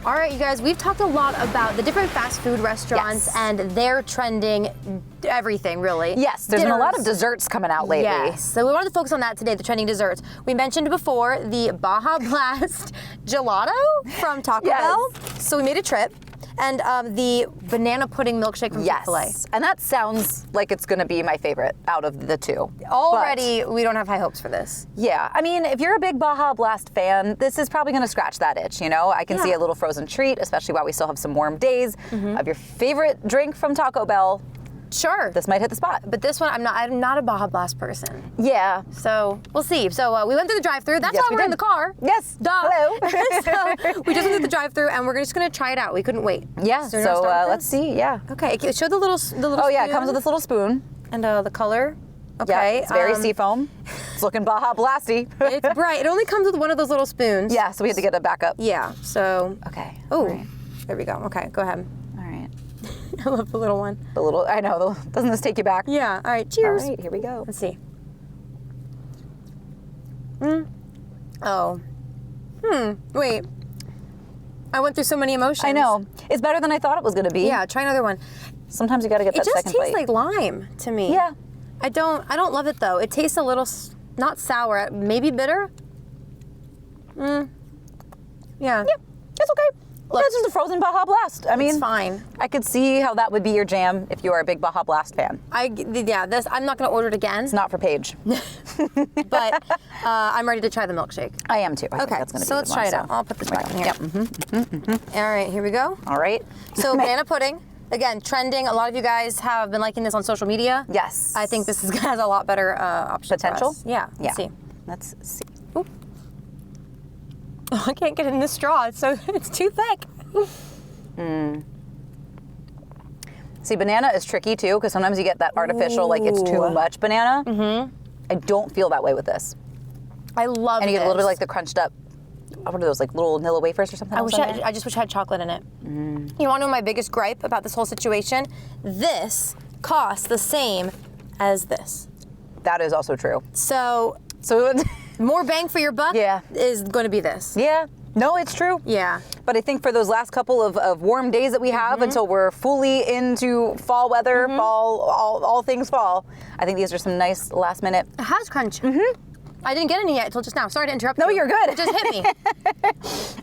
All right, you guys, we've talked a lot about the different fast food restaurants and their trending everything, really. Yes, there's been a lot of desserts coming out lately. Yes, so we wanted to focus on that today, the trending desserts. We mentioned before the Baja Blast gelato from Taco Bell. So we made a trip. And the banana pudding milkshake from Chick-fil-A. Yes, and that sounds like it's going to be my favorite out of the two. Already, we don't have high hopes for this. Yeah, I mean, if you're a big Baja Blast fan, this is probably going to scratch that itch, you know? I can see a little frozen treat, especially while we still have some warm days, of your favorite drink from Taco Bell. Sure. This might hit the spot. But this one, I'm not a Baja Blast person. Yeah. So we'll see. So we went through the drive-thru. That's why we're in the car. Yes. Duh. Hello. So we just went through the drive-thru, and we're just gonna try it out. We couldn't wait. Yeah. So let's see. Yeah. Okay. Show the little. Oh yeah, it comes with this little spoon. And the color. Okay. Yeah, it's very seafoam. It's looking Baja Blasty. It's bright. It only comes with one of those little spoons. Yeah. So we had to get a backup. Yeah. So. Okay. Oh. Right. There we go. Okay. Go ahead. All right. I love the little one. The little, I know, doesn't this take you back? Yeah, all right, cheers. All right, here we go. Let's see. Wait. I went through so many emotions. I know. It's better than I thought it was going to be. Yeah, try another one. Sometimes you got to get that second bite. It just tastes like lime to me. Yeah. I don't love it though. It tastes a little, not sour, maybe bitter. Yeah. Yeah, it's okay. Look, this is a frozen Baja Blast. I mean, it's fine. I could see how that would be your jam if you are a big Baja Blast fan. I'm not going to order it again. It's not for Paige. But I'm ready to try the milkshake. I am too. I think Okay, that's gonna so be let's the try one, it out. I'll put this back in here. Yep. All right, here we go. All right. So banana pudding, again, trending. A lot of you guys have been liking this on social media. Yes. I think this has a lot better option Potential? for us. Yeah, let's see. Let's see. Ooh. Oh, I can't get it in the straw. It's too thick. See, banana is tricky too, because sometimes you get that artificial, like it's too much banana. I don't feel that way with this. I love it. And you get a little bit like the crunched up, what are those, like little Nilla wafers or something? I just wish I had chocolate in it. You want to know my biggest gripe about this whole situation? This costs the same as this. That is also true. So more bang for your buck is going to be this. Yeah. No, it's true. Yeah. But I think for those last couple of warm days that we have until we're fully into fall weather, all things fall, I think these are some nice last minute. It has crunch. I didn't get any yet until just now. Sorry to interrupt you. No, you're good. It just hit me.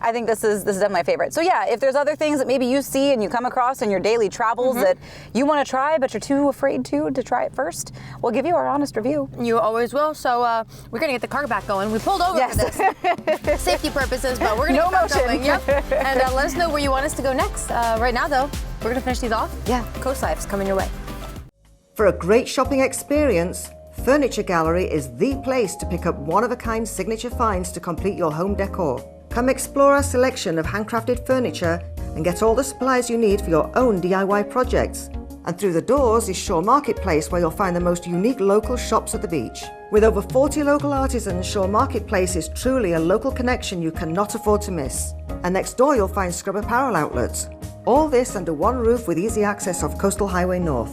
I think this is definitely my favorite. So yeah, if there's other things that maybe you see and you come across in your daily travels that you want to try but you're too afraid to try it first, we'll give you our honest review. You always will. So we're gonna get the car back going. We pulled over for this, safety purposes, but we're gonna get back going. Yep. And let us know where you want us to go next. Right now, though, we're gonna finish these off. Yeah. COASTLIFE's coming your way. For a great shopping experience, Furniture Gallery is the place to pick up one-of-a-kind signature finds to complete your home decor. Come explore our selection of handcrafted furniture and get all the supplies you need for your own DIY projects. And through the doors is Shore Marketplace, where you'll find the most unique local shops at the beach. With over 40 local artisans, Shore Marketplace is truly a local connection you cannot afford to miss. And next door you'll find Scrub Apparel outlets. All this under one roof with easy access off Coastal Highway North.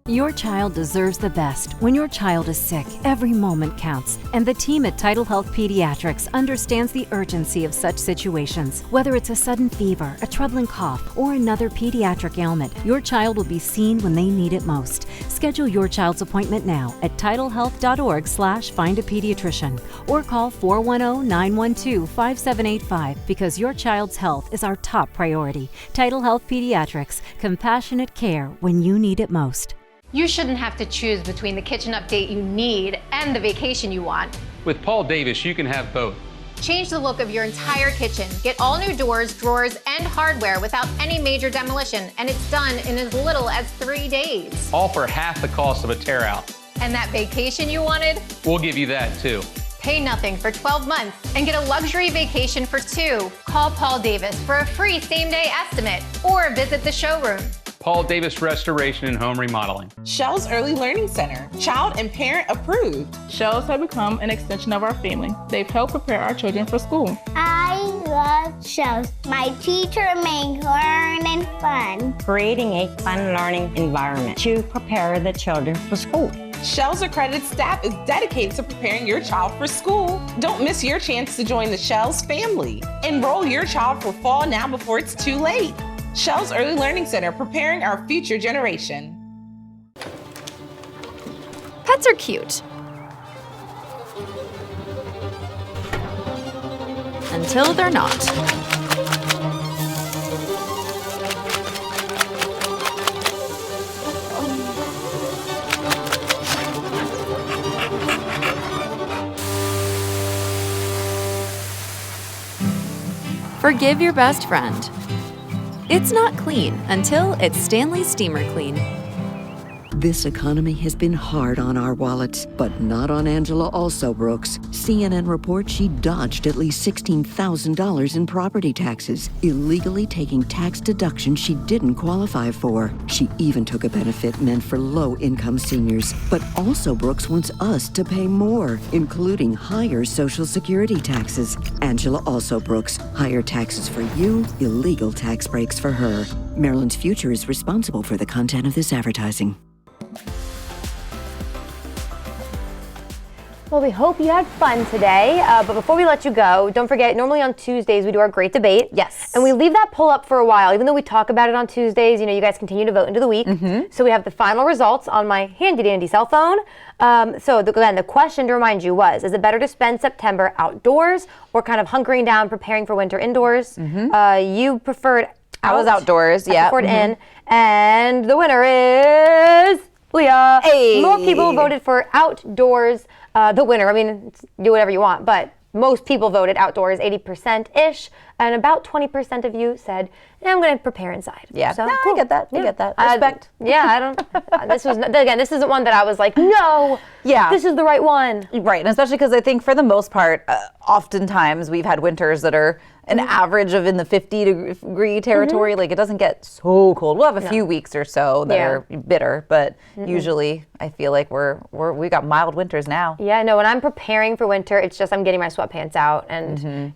Your child deserves the best. When your child is sick, every moment counts. And the team at Tidal Health Pediatrics understands the urgency of such situations. Whether it's a sudden fever, a troubling cough, or another pediatric ailment, your child will be seen when they need it most. Schedule your child's appointment now at tidalhealth.org/findapediatrician or call 410-912-5785 because your child's health is our top priority. Tidal Health Pediatrics, compassionate care when you need it most. You shouldn't have to choose between the kitchen update you need and the vacation you want. With Paul Davis, you can have both. Change the look of your entire kitchen. Get all new doors, drawers, and hardware without any major demolition, and it's done in as little as 3 days. All for half the cost of a tear out. And that vacation you wanted? We'll give you that too. Pay nothing for 12 months and get a luxury vacation for 2. Call Paul Davis for a free same-day estimate or visit the showroom. Paul Davis Restoration and Home Remodeling. Shell's Early Learning Center, child and parent approved. Shells have become an extension of our family. They've helped prepare our children for school. I love Shells. My teacher makes learning fun. Creating a fun learning environment to prepare the children for school. Shell's accredited staff is dedicated to preparing your child for school. Don't miss your chance to join the Shell's family. Enroll your child for fall now before it's too late. Shell's Early Learning Center, preparing our future generation. Pets are cute. Until they're not. Forgive your best friend. It's not clean until it's Stanley Steamer Clean. This economy has been hard on our wallets, but not on Angela Alsobrooks. CNN reports she dodged at least $16,000 in property taxes, illegally taking tax deductions she didn't qualify for. She even took a benefit meant for low-income seniors. But Alsobrooks wants us to pay more, including higher Social Security taxes. Angela Alsobrooks, higher taxes for you, illegal tax breaks for her. Maryland's Future is responsible for the content of this advertising. Well, we hope you had fun today. But before we let you go, don't forget, normally on Tuesdays we do our Great Debate. Yes. And we leave that poll up for a while. Even though we talk about it on Tuesdays, you guys continue to vote into the week. So we have the final results on my handy-dandy cell phone. So the question, to remind you, was, is it better to spend September outdoors or kind of hunkering down, preparing for winter indoors? You preferred I was outdoors, yeah. Preferred in. And the winner is Leah. Hey. More people voted for outdoors. The winner, I mean, do whatever you want, but most people voted outdoors, 80%-ish, and about 20% of you said, I'm going to prepare inside. Yeah, so, no, cool. I get that. I get that. Respect. I don't. This isn't one that I was like, no. Yeah. This is the right one. Right, and especially because I think for the most part, oftentimes we've had winters that are an average of in the 50-degree territory. Like, it doesn't get so cold. We'll have a few weeks or so that are bitter, but usually I feel like we got mild winters now. Yeah, no, when I'm preparing for winter, it's just I'm getting my sweatpants out and,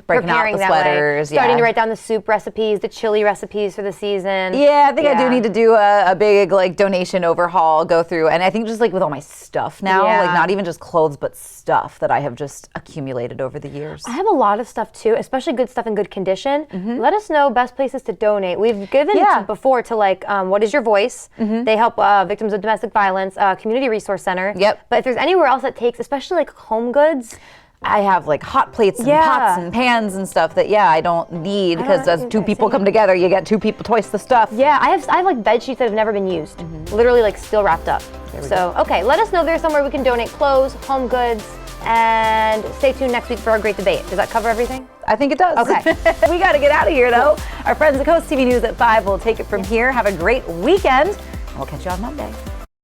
breaking out the sweaters. Starting to write down the soup recipes, the chili recipes for the season. Yeah, I think I do need to do a big donation overhaul, go through, and I think just with all my stuff now, not even just clothes, but stuff that I have just accumulated over the years. I have a lot of stuff too, especially good stuff in good condition. Let us know best places to donate. We've given before to What Is Your Voice? They help victims of domestic violence, Community Resource Center. But if there's anywhere else that takes, especially home goods, I have hot plates and pots and pans and stuff that I don't need, because as two people come together, you get two people twice the stuff. Yeah, I have bed sheets that have never been used, literally still wrapped up. So okay, let us know if there's somewhere we can donate clothes, home goods, and stay tuned next week for our Great Debate. Does that cover everything? I think it does. Okay. We got to get out of here though. Our friends at Coast TV News at 5 will take it from here. Have a great weekend. We'll catch you on Monday.